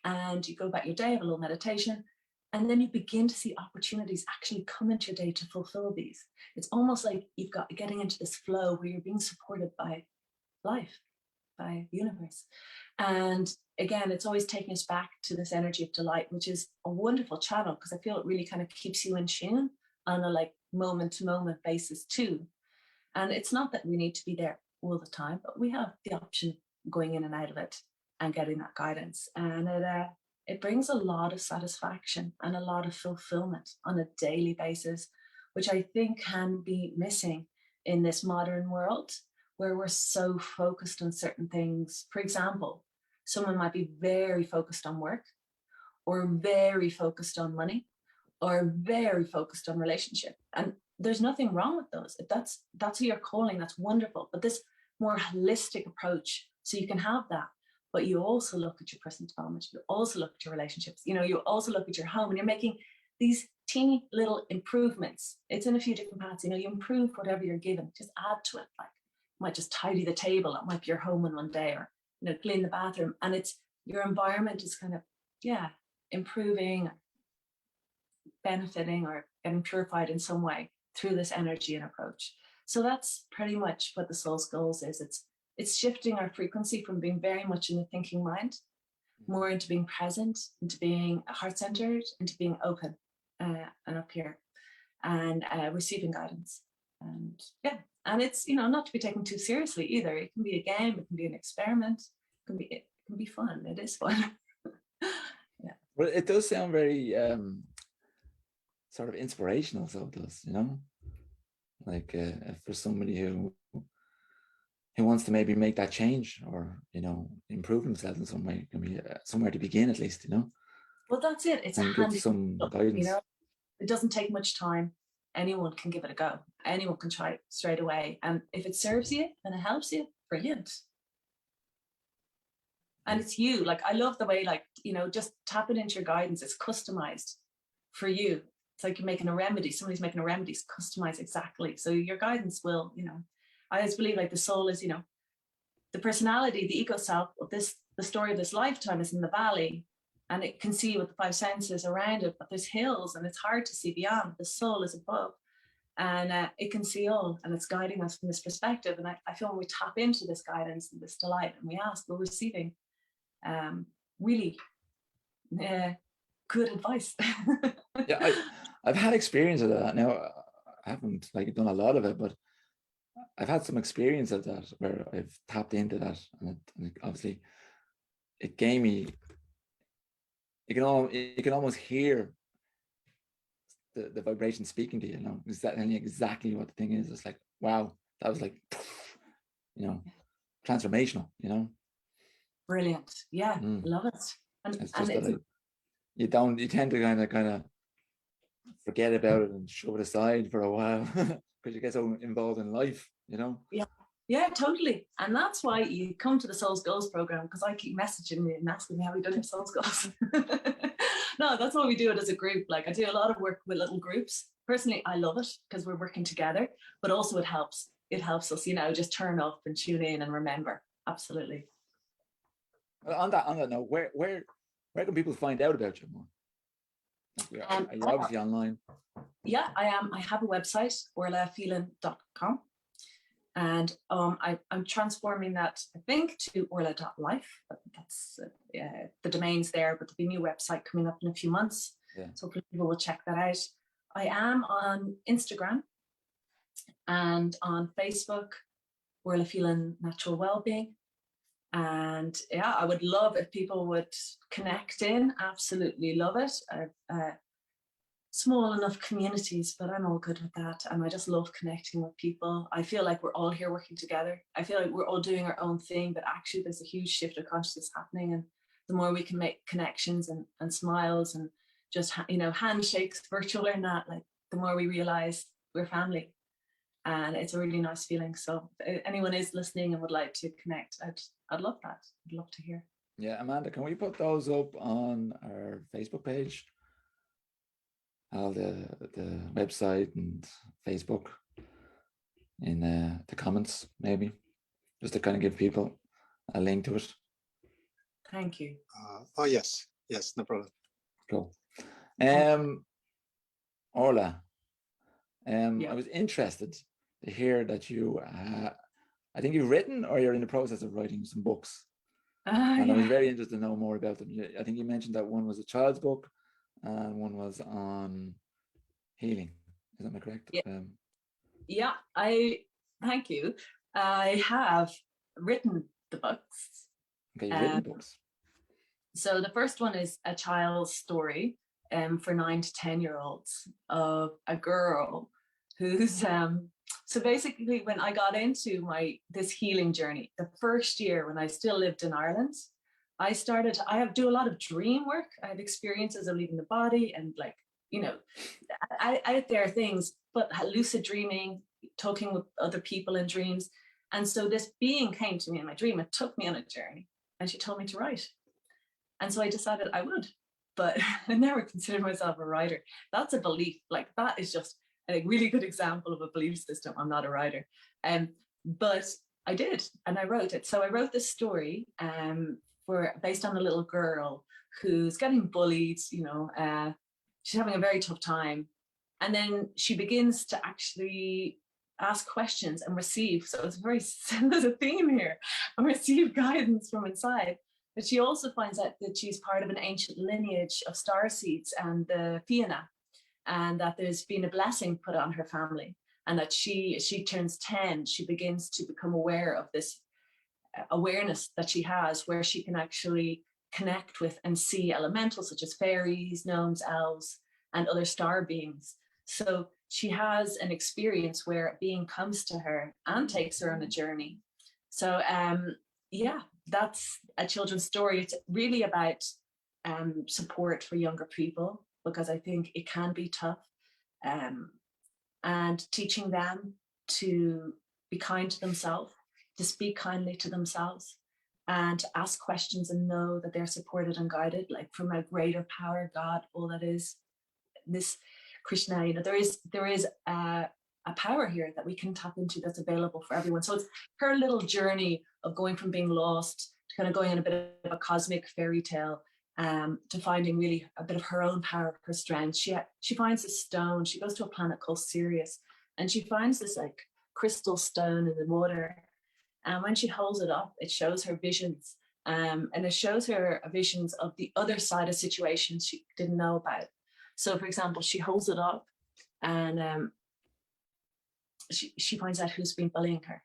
and you go about your day, have a little meditation. And then you begin to see opportunities actually come into your day to fulfill these. It's almost like you've got getting into this flow where you're being supported by life, by the universe. And again, it's always taking us back to this energy of delight, which is a wonderful channel because I feel it really kind of keeps you in tune on a like moment to moment basis too. And it's not that we need to be there all the time, but we have the option going in and out of it and getting that guidance. And it brings a lot of satisfaction and a lot of fulfillment on a daily basis, which I think can be missing in this modern world where we're so focused on certain things. For example, someone might be very focused on work or very focused on money or very focused on relationship. And there's nothing wrong with those. If that's who you're calling, that's wonderful. But this more holistic approach, so you can have that, but you also look at your personal development, you also look at your relationships, you also look at your home, and you're making these teeny little improvements. It's in a few different paths, you improve whatever you're given, just add to it. Like you might just tidy the table, it might be your home in one day, or clean the bathroom, and it's your environment is kind of improving, benefiting, or getting purified in some way through this energy and approach. So that's pretty much what the soul's goals is. It's shifting our frequency from being very much in the thinking mind, more into being present, into being heart-centered, into being open and up here, and receiving guidance. And and it's not to be taken too seriously either. It can be a game, it can be an experiment, it can be fun. It is fun. Well, it does sound very sort of inspirational. So it does, like for somebody who wants to maybe make that change or improve themselves in some way, it can be somewhere to begin at least. Well, that's it. It's and a handy, some guidance. It doesn't take much time. Anyone can give it a go. Anyone can try it straight away. And if it serves you and it helps you, brilliant. And it's you. Like, I love the way, just tapping into your guidance. It's customized for you. It's like you're making a remedy. Somebody's making a remedy. It's customized exactly. So your guidance will, I always believe like the soul is, the personality, the ego self of the story of this lifetime is in the valley, and it can see with the five senses around it, but there's hills and it's hard to see beyond. The soul is above, and it can see all, and it's guiding us from this perspective. And I feel when we tap into this guidance and this delight and we ask, we're receiving really good advice. Yeah, I've had experience of that. Now I haven't done a lot of it, but I've had some experience of that where I've tapped into that, and obviously it gave me. You can almost hear the vibration speaking to you. Is that exactly what the thing is? It's like, wow, that was like, transformational. Brilliant. Yeah, love it. And it's just that you tend to kind of forget about it and shove it aside for a while because you get so involved in life. Yeah, Yeah, totally. And that's why you come to the Souls Goals program, because I keep messaging me and asking me how we done your Souls Goals. No, that's why we do it as a group. Like I do a lot of work with little groups. Personally, I love it because we're working together, but also it helps. It helps us, just turn up and tune in and remember. Absolutely. Well, on that note, where can people find out about you more? You're obviously online. Yeah, I am. I have a website, orlaphelan.com. And I'm transforming that, I think, to orla.life. That's the domain's there, but there'll be a new website coming up in a few months. Yeah. So people will check that out. I am on Instagram and on Facebook, Orla Phelan Natural Wellbeing. And yeah, I would love if people would connect in. Absolutely love it. Small enough communities, but I'm all good with that. And I just love connecting with people. I feel like we're all here working together. I feel like we're all doing our own thing, but actually there's a huge shift of consciousness happening. And the more we can make connections and smiles and just, handshakes, virtual or not, like the more we realize we're family. And it's a really nice feeling. So if anyone is listening and would like to connect, I'd love that. I'd love to hear. Yeah, Amanda, can we put those up on our Facebook page? The website and Facebook in the comments, maybe, just to kind of give people a link to it. Thank you. Oh yes, no problem. Cool. Orla, Yeah. I was interested to hear that you, I think you've written or you're in the process of writing some books. And I was very interested to know more about them. I think you mentioned that one was a child's book and one was on healing. Is that correct? Yeah. Thank you. I have written the books. Okay, you've written books. So the first one is a child's story for 9 to 10-year-olds of a girl who's so basically when I got into this healing journey, the first year when I still lived in Ireland, I do a lot of dream work. I have experiences of leaving the body and out there things, but lucid dreaming, talking with other people in dreams. And so this being came to me in my dream and took me on a journey, and she told me to write. And so I decided I would, but I never considered myself a writer. That's a belief. Like that is just a really good example of a belief system. I'm not a writer. But I did, and I wrote it. So I wrote this story based on a little girl who's getting bullied, she's having a very tough time. And then she begins to actually ask questions and receive. So there's a theme here, and receive guidance from inside. But she also finds out that she's part of an ancient lineage of star seeds and the Phelan, and that there's been a blessing put on her family. And that she turns 10, she begins to become aware of this awareness that she has, where she can actually connect with and see elementals such as fairies, gnomes, elves, and other star beings. So she has an experience where a being comes to her and takes her on a journey. So that's a children's story. It's really about support for younger people, because I think it can be tough, and teaching them to be kind to themselves, to speak kindly to themselves, and to ask questions and know that they're supported and guided, like from a greater power, God, all that is, this Krishna. There is a power here that we can tap into that's available for everyone. So it's her little journey of going from being lost to kind of going on a bit of a cosmic fairy tale, to finding really a bit of her own power, her strength. She finds a stone. She goes to a planet called Sirius, and she finds this like crystal stone in the water. And when she holds it up, it shows her visions, and it shows her visions of the other side of situations she didn't know about. So, for example, she holds it up, and she finds out who's been bullying her,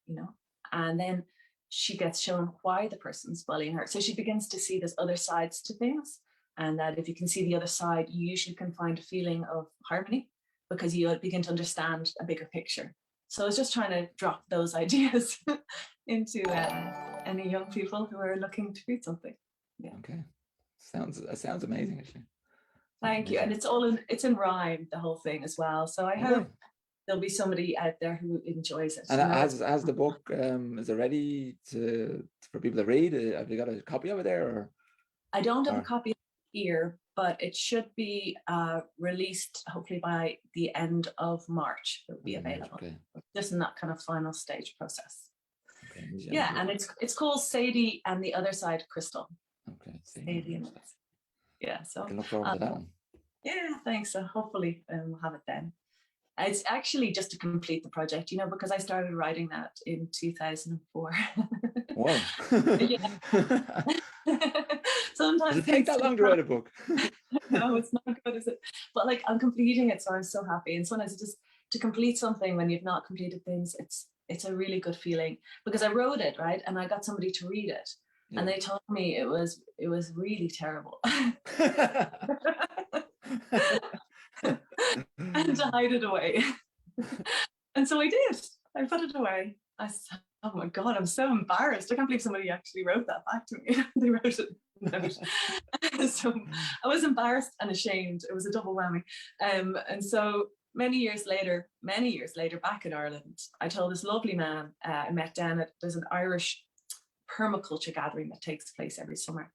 and then she gets shown why the person's bullying her. So she begins to see there's other sides to things, and that if you can see the other side, you usually can find a feeling of harmony, because you begin to understand a bigger picture. So I was just trying to drop those ideas into any young people who are looking to read something. Yeah. Okay, sounds amazing, actually. Thank you. And it's in rhyme, the whole thing as well. So I hope there'll be somebody out there who enjoys it. And you know? has the book, is it ready for people to read? Have you got a copy of it there? Or? I don't have a copy here, but it should be released hopefully by the end of March. It will be available. Okay. Just in that kind of final stage process. Okay. Yeah, and it's called Sadie and the Other Side Crystal. Okay. Sadie and yeah, so I can look forward to that one. Yeah, thanks. So hopefully we'll have it then. It's actually just to complete the project, you know, because I started writing that in 2004. Wow. Sometimes does it take that long to write a book? No, it's not good, is it? But like I'm completing it, so I'm so happy. And sometimes just to complete something when you've not completed things, it's a really good feeling, because I wrote it, right, and I got somebody to read it, and they told me it was really terrible. I had to hide it away. And so I did. I put it away. I said, oh my God, I'm so embarrassed. I can't believe somebody actually wrote that back to me. They wrote it. So I was embarrassed and ashamed. It was a double whammy. And so many years later, back in Ireland, I told this lovely man I met down at, there's an Irish permaculture gathering that takes place every summer.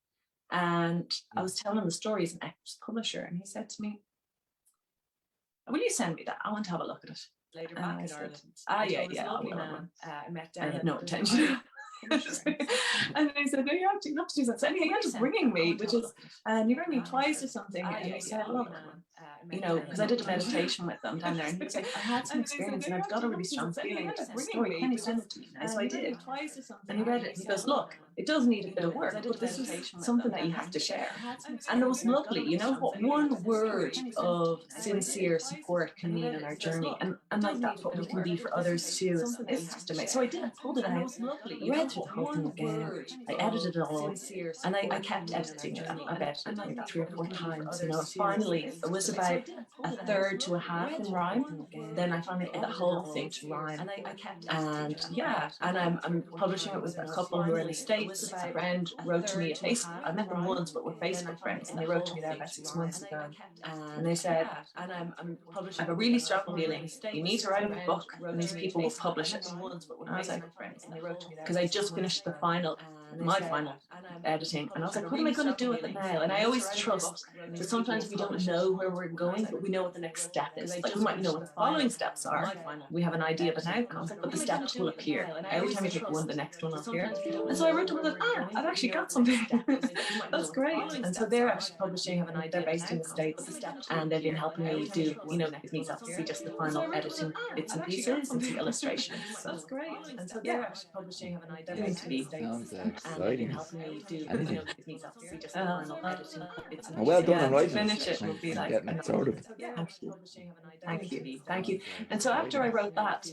And I was telling him the stories, an ex-publisher, and he said to me, will you send me that? I want to have a look at it. Later back in Ireland. Yeah. I met down. I had no intention. And he said, no, you have to do that. So anyway, you're just ringing me, which is, and you rang me twice or something, and you said, look, you know, because I did a meditation with them down there, and he was like, I had some experience, and I've got a really strong feeling about this story. Can you send it to me now? So I did. And he read it, and he goes, look, it does need a bit of work, but this is something that you have to share. And it was lovely, you know, what one word of sincere support can mean in our journey, and like that's what we can be for others too. It's just amazing. So I did, I pulled it out, I read through the whole thing again, I edited it all, and I kept editing it. I bet maybe 3 or 4 times, you know. Finally, it was about a third to a half in rhyme. Then I finally put the whole thing to rhyme. And yeah, and I'm publishing it with a couple who are in the States. A friend wrote to me at Facebook. I met them once, but we're Facebook friends, and they wrote to me there about 6 months ago. And they said, I have a really strong feeling you need to write a book, and these people will publish it. And I was like, because I just finished my final editing, and I was like, what am I going to do with it now? And I always trust that sometimes we don't know where we're going, but we know what the next step is. Like we might know what the following steps are. We have an idea of an outcome, but the steps will appear. Every time you take one, the next one will appear. And so I wrote to them, I've actually got something. That's great. And so they're actually publishing, they're based in the States, and they've been helping me do, you know, it needs to see just the final editing bits and pieces and some illustrations. So that's great. And so they're actually publishing, they're going to be exciting. Anything. Well done on writing. Finish it will be like getting it sorted. Thank you. And so after I wrote that,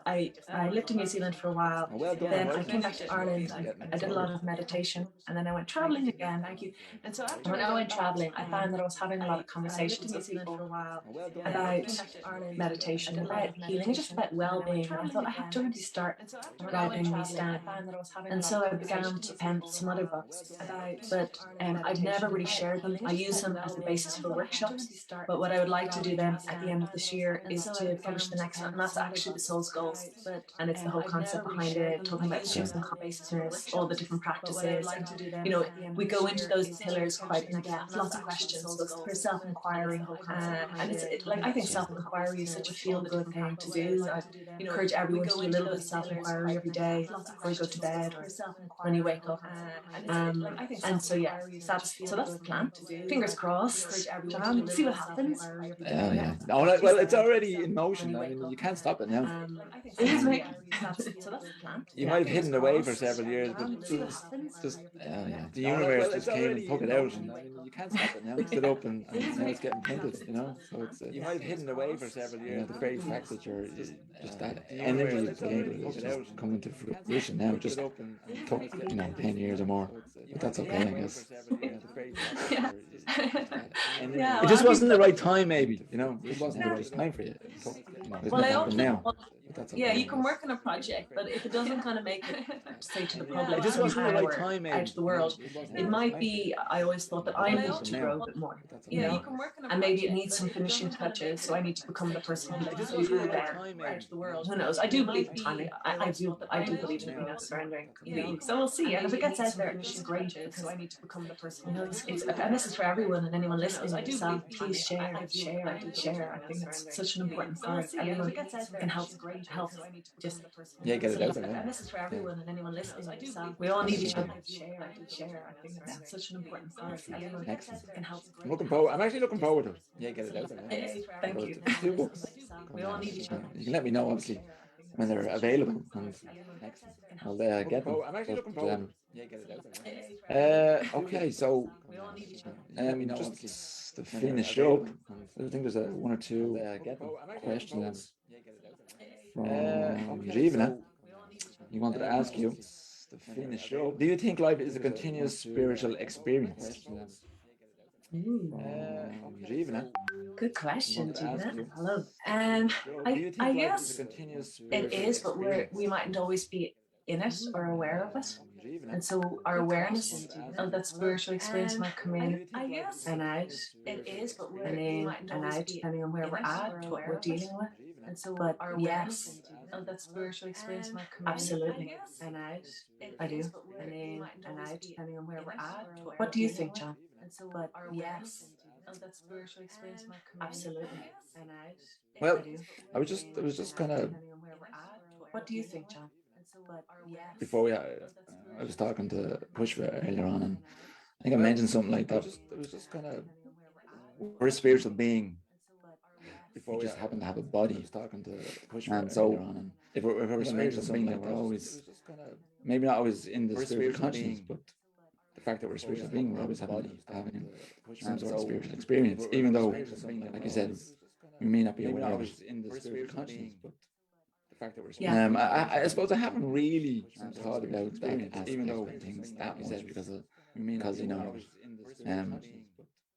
I lived in New Zealand for a while. Then I came back to Ireland. I did a lot of meditation, and then I went traveling again. Thank you. And so when I went traveling, I found that I was having a lot of conversations with people for a while about meditation, about healing, and just about well-being. And I thought I have to really start writing these down. And so I began to pen some other books, but I've never really shared them. I use them as the basis for workshops, but what I would like to do then at the end of this year is to publish the next one, and that's actually the Soul's Goals, and it's the whole concept behind it, talking about shifts and consciousness, all the different practices, and you know, we go into those pillars quite in depth, lots of questions, so for self-inquiry, and it's like, I think self-inquiry is such a feel-good thing to do. I encourage everyone to do a little bit of self-inquiry every day before you go to bed or when you wake up. And so yeah, that's the plan. Fingers crossed. John, see what happens. Yeah. Oh, well, it's already in motion. I mean, you can't stop it now. You might have hidden away for several years, but just the universe just came and took it out, and you can't stop it now. It's it up, and now it's getting printed. You know, so it's you might have hidden away for several years. You know, the very fact that you're just that energy you've gained is just coming to fruition now. Just took 10 years or more, but that's okay, I guess. It just wasn't the right time, maybe. It wasn't the right time for you. Well, I also that's Yeah, okay. you can work on a project, but if it doesn't kind of make it, say, to the public, It just wasn't the right or time, out to the world, it might be, I always thought that I need to grow a bit more, you know, and maybe it needs some finishing touches, so I need to become the person who can do that out to the world. Who knows? I do believe in timing. I do believe in, you know, surrendering completely. So we'll see. And if it gets out there, it's great, because I need to become the person, you know, it's a message for everyone and anyone listening. So please share. I think it's such an important part. Everyone can help just Yeah, get it out there. and this is for everyone and anyone listening. We all need each other. Share. I think that's such an important part. Everyone can help. I'm actually looking forward to it. Yeah, get it out there. Hey, thank you. 2 books. We all need each other. You can let me know, obviously, when they're available. And I'll get them. I'm actually looking forward. Yeah, get it out there. Okay, so just to finish up, I think there's one or two questions from Givna. He wanted to ask you, to finish up, do you think life is a continuous spiritual experience? Givna. Good question, Gina. Hello. I guess it is, but we mightn't always be in it or aware of it. And so our awareness of that spiritual experience might come in and out. It is, but we're in and out, depending on where we're at, what we're dealing with. And so but our yes of that spiritual experience might come absolutely in and out. I do. And in and out, depending on where we're at. What do you think, John? And so but our yes of that spiritual experience might come absolutely and out. Well, I was just kind of. What do you think, John? Before I was talking to Pushpa earlier on, and I think I mentioned something like that. It was just kind of, we're a spiritual being. Before we just happen to have a body. I was talking to Pushpa and so on, and if we're a spiritual being, like we're always, maybe not always in the spiritual consciousness, but the fact that we're a spiritual being, we're always having some sort of spiritual experience, even though, like you said, we may not be aware of it in the spiritual consciousness, but the fact that we're I suppose I haven't really thought about that, even though things that much, because you know,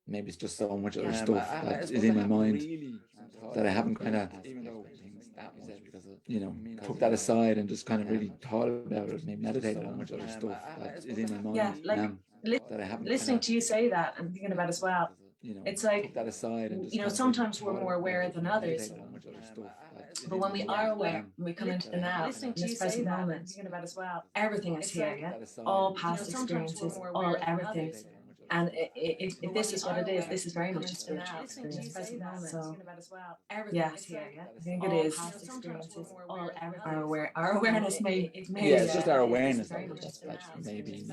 maybe it's just so much other stuff that is in my mind that I haven't kind of, you know, took that aside and just kind of really thought about it, maybe meditated on much other stuff that is in my mind. Yeah, like that I haven't listening to you say that and thinking about as well. You know, it's like, that aside and you know, sometimes we're more aware than others. But when we are aware, when we come into the now, in this present moment, everything is here, yeah? All past experiences, all everything. And if this is what it is, this is very much a spiritual experience. So, yeah, I think it is. Our awareness may it's just our awareness that's maybe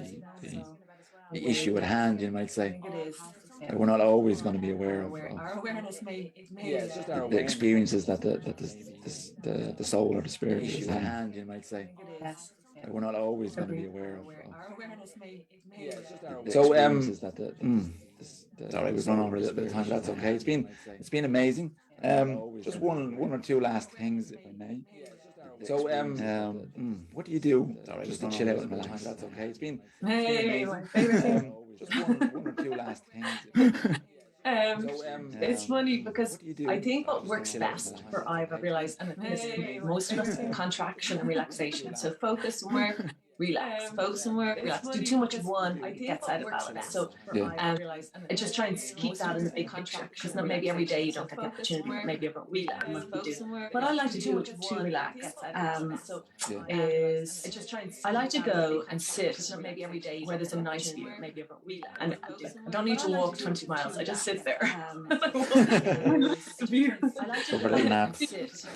the issue at hand, you might say. We're not always going to be aware of our awareness it's just the experiences that the soul or the spirit is at hand, you might say. Yes. We're not always going to be aware of. Our awareness may So sorry, we've run over a little bit of time, but that's okay. It's been amazing. Just one or two last things, if I may. So what do you do? Sorry, just to chill out and relax. That's okay. It's been amazing. Just one or two last things. It's funny because I think what works best for I've realized, and most of us, contraction and relaxation. So focus and work, relax. Focus and work, relax. Do too much of one, it gets out of balance. So I just try and keep that in the big picture, because not maybe every day you don't get the opportunity, maybe every week you do. What I like to do to relax is I like to go and sit where there's a nice view, and I don't need to walk 20 miles. I just sit there.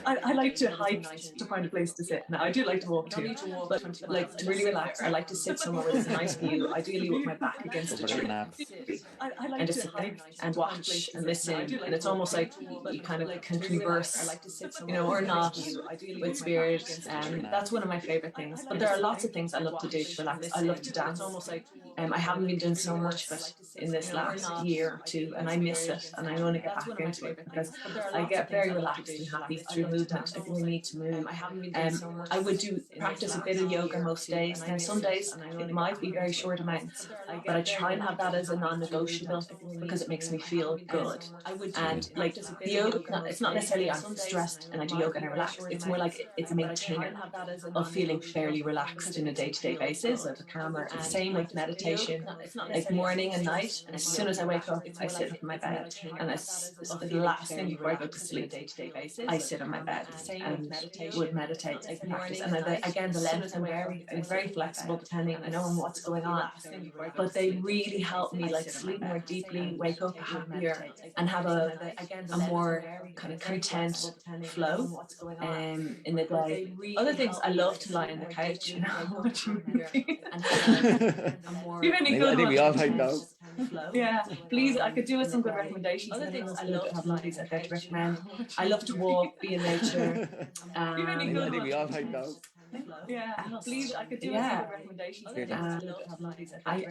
I like to hike to find a place to sit. Now I do like to walk too, but like to really relax, I like to sit somewhere where there's a nice view, ideally with my back against a tree, and just sit there and watch and listen. And it's almost like you kind of can converse, you know, or not, with spirit. And that's one of my favorite things. But there are lots of things I love to do to relax. I love to dance. I haven't been doing so much of it in this last year or two, and I miss it, and I want to get back into it because I get very relaxed and happy through movement. I really need to move. I would practice a bit of yoga most days. days. Now, some days it might be very short amounts, but I try and have that as a non-negotiable because it makes me feel good. And like the yoga, it's not necessarily I'm stressed and I do yoga and I relax. It's more like it's a maintainer of feeling fairly relaxed in a day-to-day basis, of a calmer. And same with meditation, like morning and night. As soon as I wake up, I sit up in my bed, and the last thing before I go to sleep, I sit on my bed and would meditate and practice. And again, the length can vary. It's very flexible depending, on what's going on. But they really help me like sleep more deeply, wake up happier, and have a more kind of content flow in the day. Other things, I love to lie on the couch, watching a movie. You have any good I think we all ones? like those. Yeah, please, I could do with some good recommendations. Other things I love to have movies I'd like to recommend. I love to walk, be in nature. I think we all like those. Yeah, please, I could do with some good recommendations.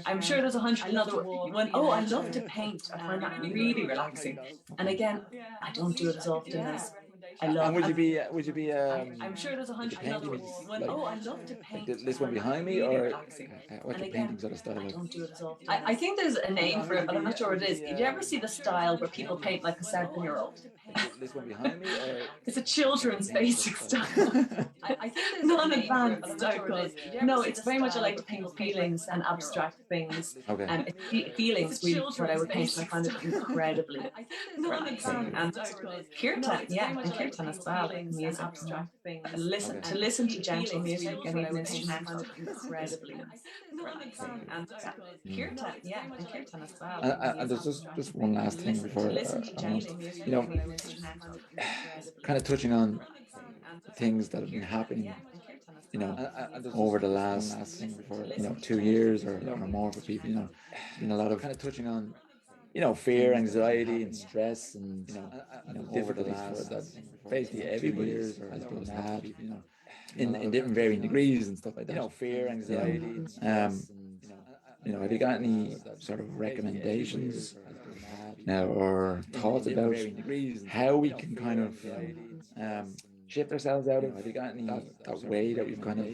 I'm sure there's 100 another one. Oh, I love to paint. I find that really relaxing. And again, I don't do it as often as I love. And would you be I'm sure there's 100 painting another one. like, Oh, I love to paint. like this one behind me, Really or relaxing. what's your again, painting sort of style I like? don't do it as often. I think there's a name for it, but I'm not sure what it is. Did you ever see the style where people paint like a 7-year-old? This one behind me, or It's a children's basic style. I think there's non-advanced style. No, it's very much I like to paint feelings and abstract things. Okay. And feelings really what I would paint, and I find it incredibly relaxing. And kirtan, and kirtan as well, music. To listen to gentle music and even instrumental, incredibly relaxing. And kirtan, and kirtan as well. And there's just one last thing before kind of touching on things that have been happening, over the last 2 years or more for people. Been a lot of kind of touching on, fear, anxiety, and stress, and difficulties that basically everybody has had, in different varying degrees and stuff like that. Fear, anxiety, have you got any sort of recommendations now or thoughts about how we can kind of shift ourselves out of? Have you got any that way that we've kind of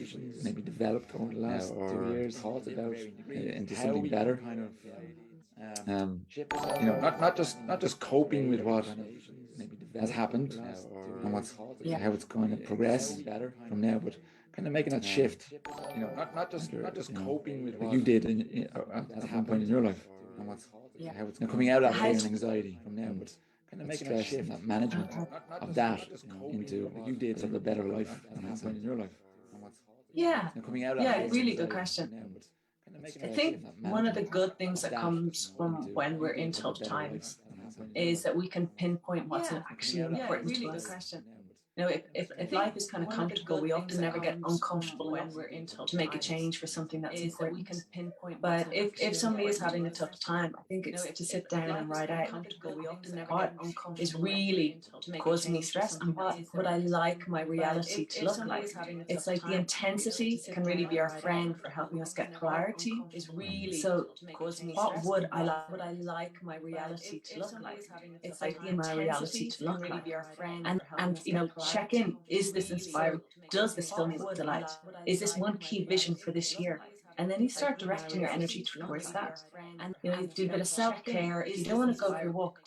maybe developed over the last 2 years? Thoughts about into something better? Not just coping with what has happened and how it's going to progress from now, but kind of making that shift. Not just coping with what you did at one point in your life, and how it's coming out of that fear and anxiety from now, but kind of making that shift, that management of that into you did sort of a better life at one point in your life. Really good question. I think one of the good things that comes from when we're in tough times is that we can pinpoint what's actually important to us. If life is kind of comfortable, we often never get uncomfortable when we're in tough to make a change for something that's important. We can pinpoint. But if somebody is having a tough time, I think it's to sit down and write out what is really causing me stress and what I like my reality to look like. It's like the intensity can really be our friend for helping us get clarity. So what would I like my reality to look like? It's like my reality to look like. And check in. Is this inspiring? Does this fill me with delight? Is this one key vision for this year? And then you start directing your energy towards that. And you do a bit of self-care. If you don't want to go for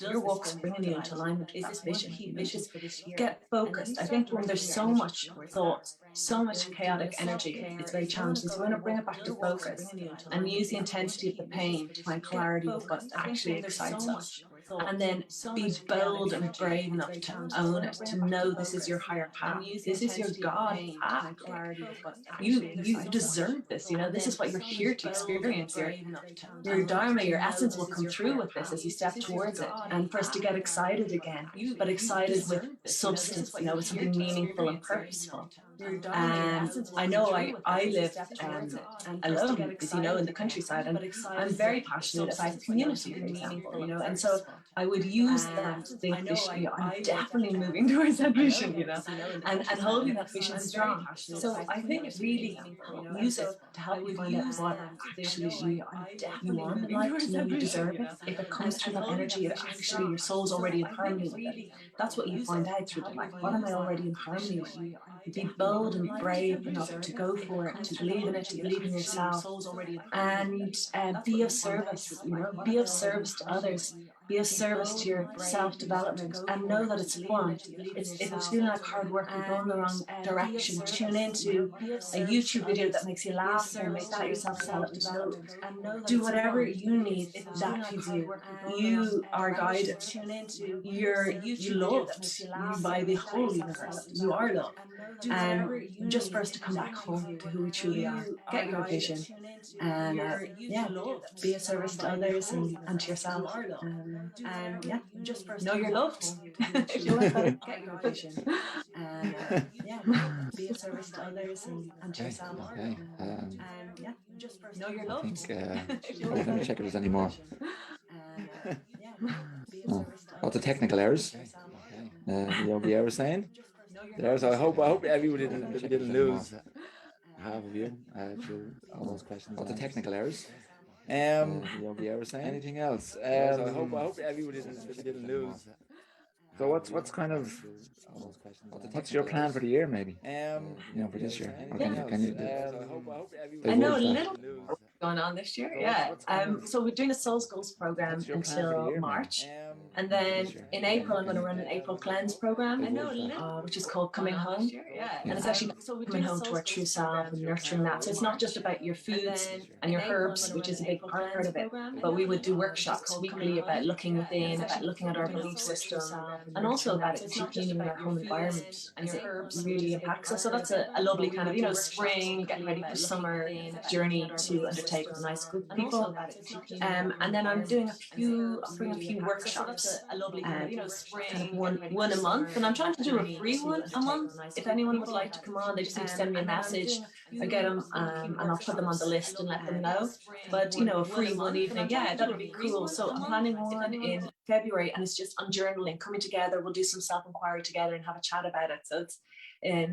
your walk's bringing you into alignment with that vision. Just get focused. I think when there's so much thought, so much chaotic energy, it's very challenging. So we want to bring it back to focus and use the intensity of the pain to find clarity of what actually excites us. And then be bold and brave enough to own it, to know this is your higher path. This is your God path. You deserve this. This is what you're here to experience. Your dharma, your essence will come through with this as you step towards it. And for us to get excited again, but excited with substance, with something meaningful and purposeful. And I know I live alone, as in the countryside, and I'm very passionate about community, for example, and so I would use that to think this year, I'm definitely moving towards that vision, and holding that vision strong. So I think really use it to help you find out what actually you want in life, to know you deserve it. If it comes through that energy, if actually your soul's already in harmony with it, that's what you find out through the life. What am I already in harmony with? be bold and brave enough to go for it, to believe in it, to believe in yourself, and be of service, be of service to others, be of service to your self-development, and know that it's fun. If it's feeling like hard work, you're going the wrong direction, tune into a YouTube video that makes you laugh and make that your self-development. Do whatever you need that feeds you. You are guided. You loved by the whole universe. You are loved. And just for us to come back home to who we truly are, get your vision, and be a service to others and to yourself. Know you're loved. If you like that, get your vision, and be a service to others and to yourself. Okay. Know you're I loved. think, let me check if there's any more. Oh, lots of technical errors. Yogi, I was saying there. So I hope everybody didn't lose half of you through all those questions. Lots of technical errors. Yogi, I was saying anything else. So I hope everybody didn't lose. So what's kind of what's your plan for the year, maybe? For this year. Or can you do? I know a little going on this year. Yeah. So we're doing a Souls Goals program until March. And then in April, I'm going to run an April Cleanse program, which is called Coming Home. And it's actually coming home to our true self and nurturing that. So it's not just about your foods and your herbs, which is a big part of it, but we would do workshops weekly about looking within, about looking at our belief system, and also about it cleaning our home environment, as it really impacts us. So that's a lovely kind of, spring, getting ready for summer journey to undertake with a nice group of people. And then I'm doing offering a few workshops, kind of one a month, and I'm trying to do a free one a month. If anyone would like to come on, they just need to send me a message. I get them, and I'll put them on the list and let them know. But a free one evening, that would be cool. So I'm planning one in February, and it's just on journaling, coming together. We'll do some self-inquiry together and have a chat about it. So it's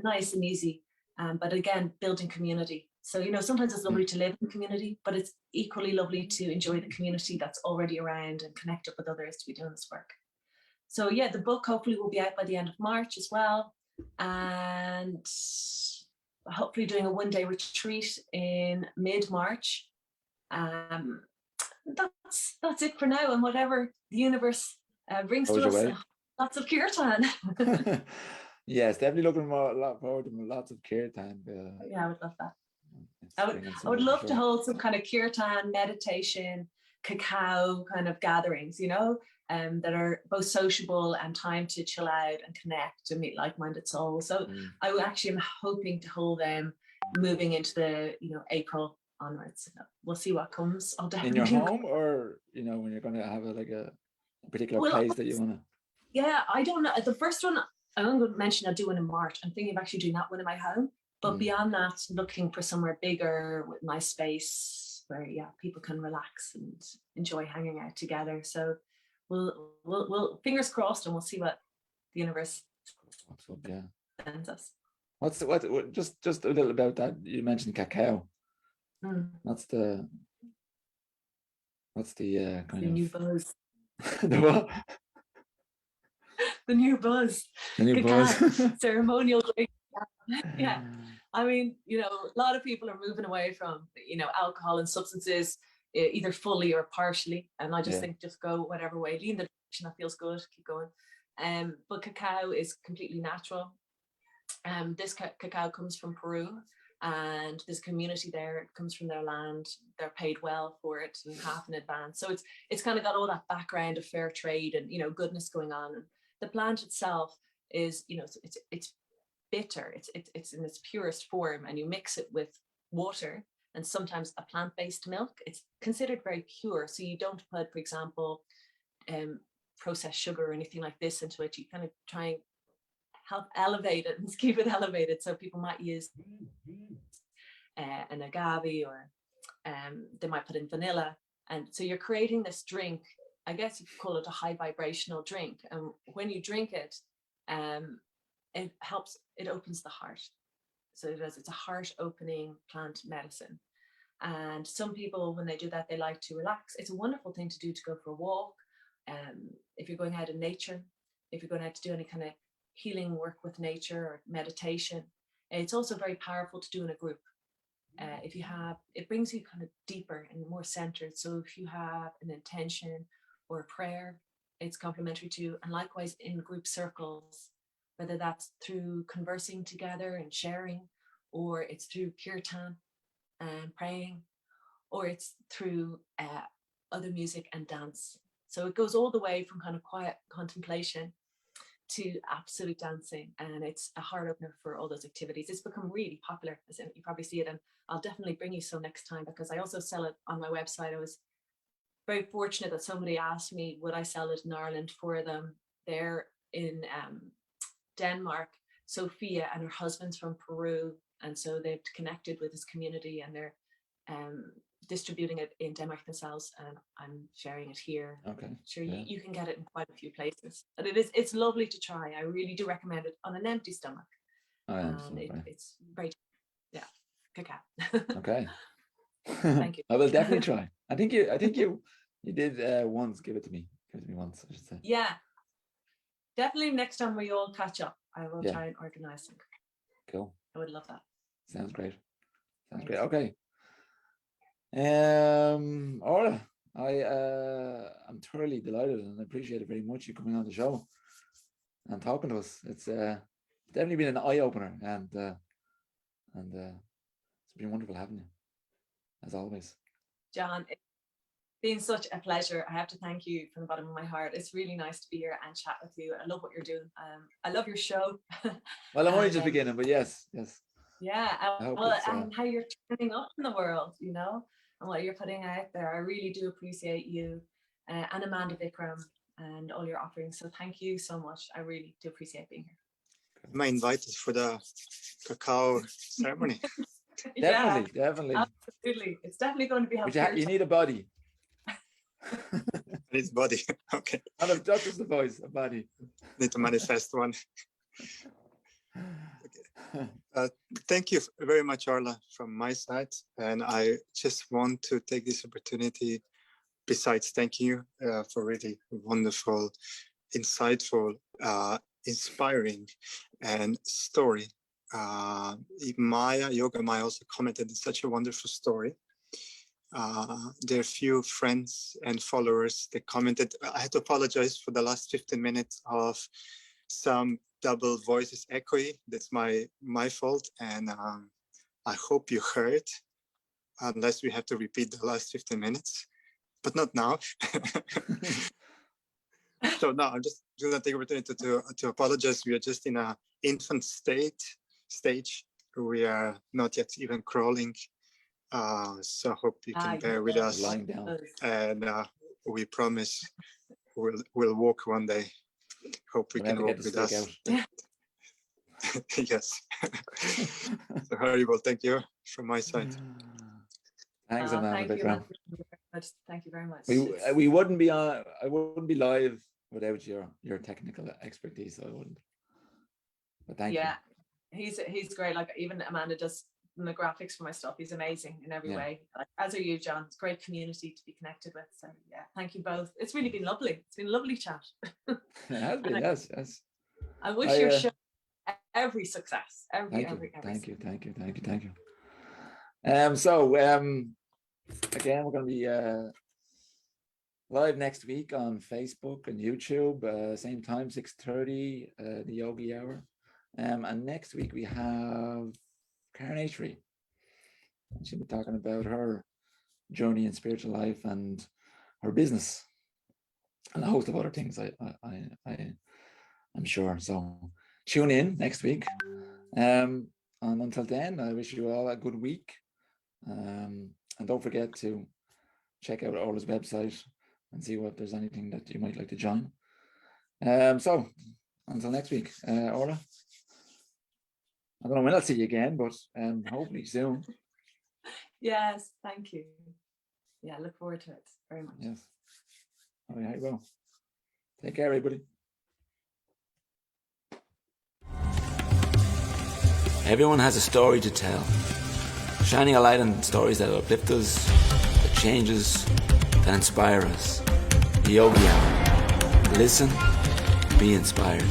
nice and easy. But again, building community. So, sometimes it's lovely to live in community, but it's equally lovely to enjoy the community that's already around and connect up with others to be doing this work. So the book hopefully will be out by the end of March as well. And hopefully doing a one-day retreat in mid-March. That's it for now. And whatever the universe brings to us, lots of kirtan. Yes, definitely looking a lot forward to lots of kirtan. I would love that. I would love to hold some kind of kirtan, meditation, cacao kind of gatherings, that are both sociable and time to chill out and connect and meet like-minded souls. So I actually am hoping to hold them moving into the April onwards. We'll see what comes. I'll definitely in your home, or when you're going to have a particular place that you want to. Yeah, I don't know. The first one I'm going to mention I'll do one in March. I'm thinking of actually doing that one in my home. But beyond that, looking for somewhere bigger with nice space where people can relax and enjoy hanging out together. So we'll fingers crossed, and we'll see what the universe sends us. What just a little about that? You mentioned cacao. What's the kind of new buzz? The what? The new buzz. The new buzz. Ceremonial drink. Yeah. I mean, a lot of people are moving away from, alcohol and substances, either fully or partially. And I just think just go whatever way, lean the direction that feels good, keep going. But cacao is completely natural. This cacao comes from Peru, and this community there, it comes from their land. They're paid well for it, and half in advance. So it's kind of got all that background of fair trade and goodness going on. And the plant itself is, it's bitter. It's in its purest form, and you mix it with water and sometimes a plant-based milk. It's considered very pure, so you don't put, for example, processed sugar or anything like this into it. You kind of try and help elevate it and keep it elevated. So people might use an agave, or they might put in vanilla, and so you're creating this drink. I guess you could call it a high vibrational drink, and when you drink it, it opens the heart. So it's a heart opening plant medicine. And some people, when they do that, they like to relax. It's a wonderful thing to do, to go for a walk. If you're going out in nature, if you're going out to do any kind of healing work with nature or meditation, It's also very powerful to do in a group. If you have, it brings you kind of deeper and more centered. So if you have an intention or a prayer, it's complementary to, and likewise in group circles, whether that's through conversing together and sharing, or it's through kirtan and praying, or it's through other music and dance. So it goes all the way from kind of quiet contemplation to absolute dancing, and it's a heart opener for all those activities. It's become really popular, as you probably see it, and I'll definitely bring you some next time, because I also sell it on my website. I was very fortunate that somebody asked me would I sell it in Ireland for them. They're in Denmark, Sophia, and her husband's from Peru, and so they've connected with this community, and they're distributing it in Denmark themselves, and I'm sharing it here. Okay. Sure, Yeah. you can get it in quite a few places, but it's lovely to try. I really do recommend it on an empty stomach. I am. It's very, yeah, cacao. Okay. Thank you. I will definitely try. I think you did once give it to me. Give it to me once, I should say. Yeah, definitely next time we all catch up, I will try and organize some. Cool. I would love that. Sounds great. Sounds Thanks. great. Okay. Orla, I'm thoroughly delighted and appreciate it very much you coming on the show and talking to us. It's definitely been an eye opener, and it's been wonderful having you, as always. John, it's been such a pleasure. I have to thank you from the bottom of my heart. It's really nice to be here and chat with you. I love what you're doing. I love your show. Well, I'm only just beginning, but yes. Yeah, well, and how you're turning up in the world, you know, and what you're putting out there. I really do appreciate you and Amanda Vikram and all your offerings. So thank you so much. I really do appreciate being here. Am I invited for the cacao ceremony? Definitely. Absolutely. It's definitely going to be helpful. You need a body. His body. Okay. Not just the voice, a body. Need to manifest one. Okay. Thank you very much, Orla, from my side. And I just want to take this opportunity, besides thanking you for really wonderful, insightful, inspiring and story. Yoga Maya also commented it's such a wonderful story. There are few friends and followers that commented. I had to apologize for the last 15 minutes of some double voices echoey. That's my fault, and I hope you heard, unless we have to repeat the last 15 minutes, but not now. So no, I'm just going to take the opportunity to apologize. We are just in an infant stage. We are not yet even crawling. So hope you can bear with us. Lying down. And we promise we'll walk one day. Hope we can walk with us. Yes. So Harry, thank you from my side. Thanks, Amanda Vikram. Thank you very much. We wouldn't be on. I wouldn't be live without your technical expertise. I wouldn't. But thank you. Yeah, he's great. Like even Amanda does the graphics for my stuff. He's amazing in every way. Like, as are you, John. It's a great community to be connected with. So yeah, thank you both. It's really been lovely. It's been a lovely chat. It has been. Yes. I wish your show every success. Every Thank you. So again, we're going to be live next week on Facebook and YouTube, same time, 6:30, the Yogi Hour. And next week we have Carnatory. She'll be talking about her journey in spiritual life and her business and a host of other things. I'm sure. So tune in next week. And until then, I wish you all a good week. And don't forget to check out Orla's website and see if there's anything that you might like to join. So until next week, Orla. I don't know when I'll see you again, but hopefully soon. Yes, thank you. Yeah, look forward to it very much. Yes. All right, well, take care, everybody. Everyone has a story to tell. Shining a light on stories that uplift us, that change us, that inspire us. The Yogi Hour. Listen, be inspired.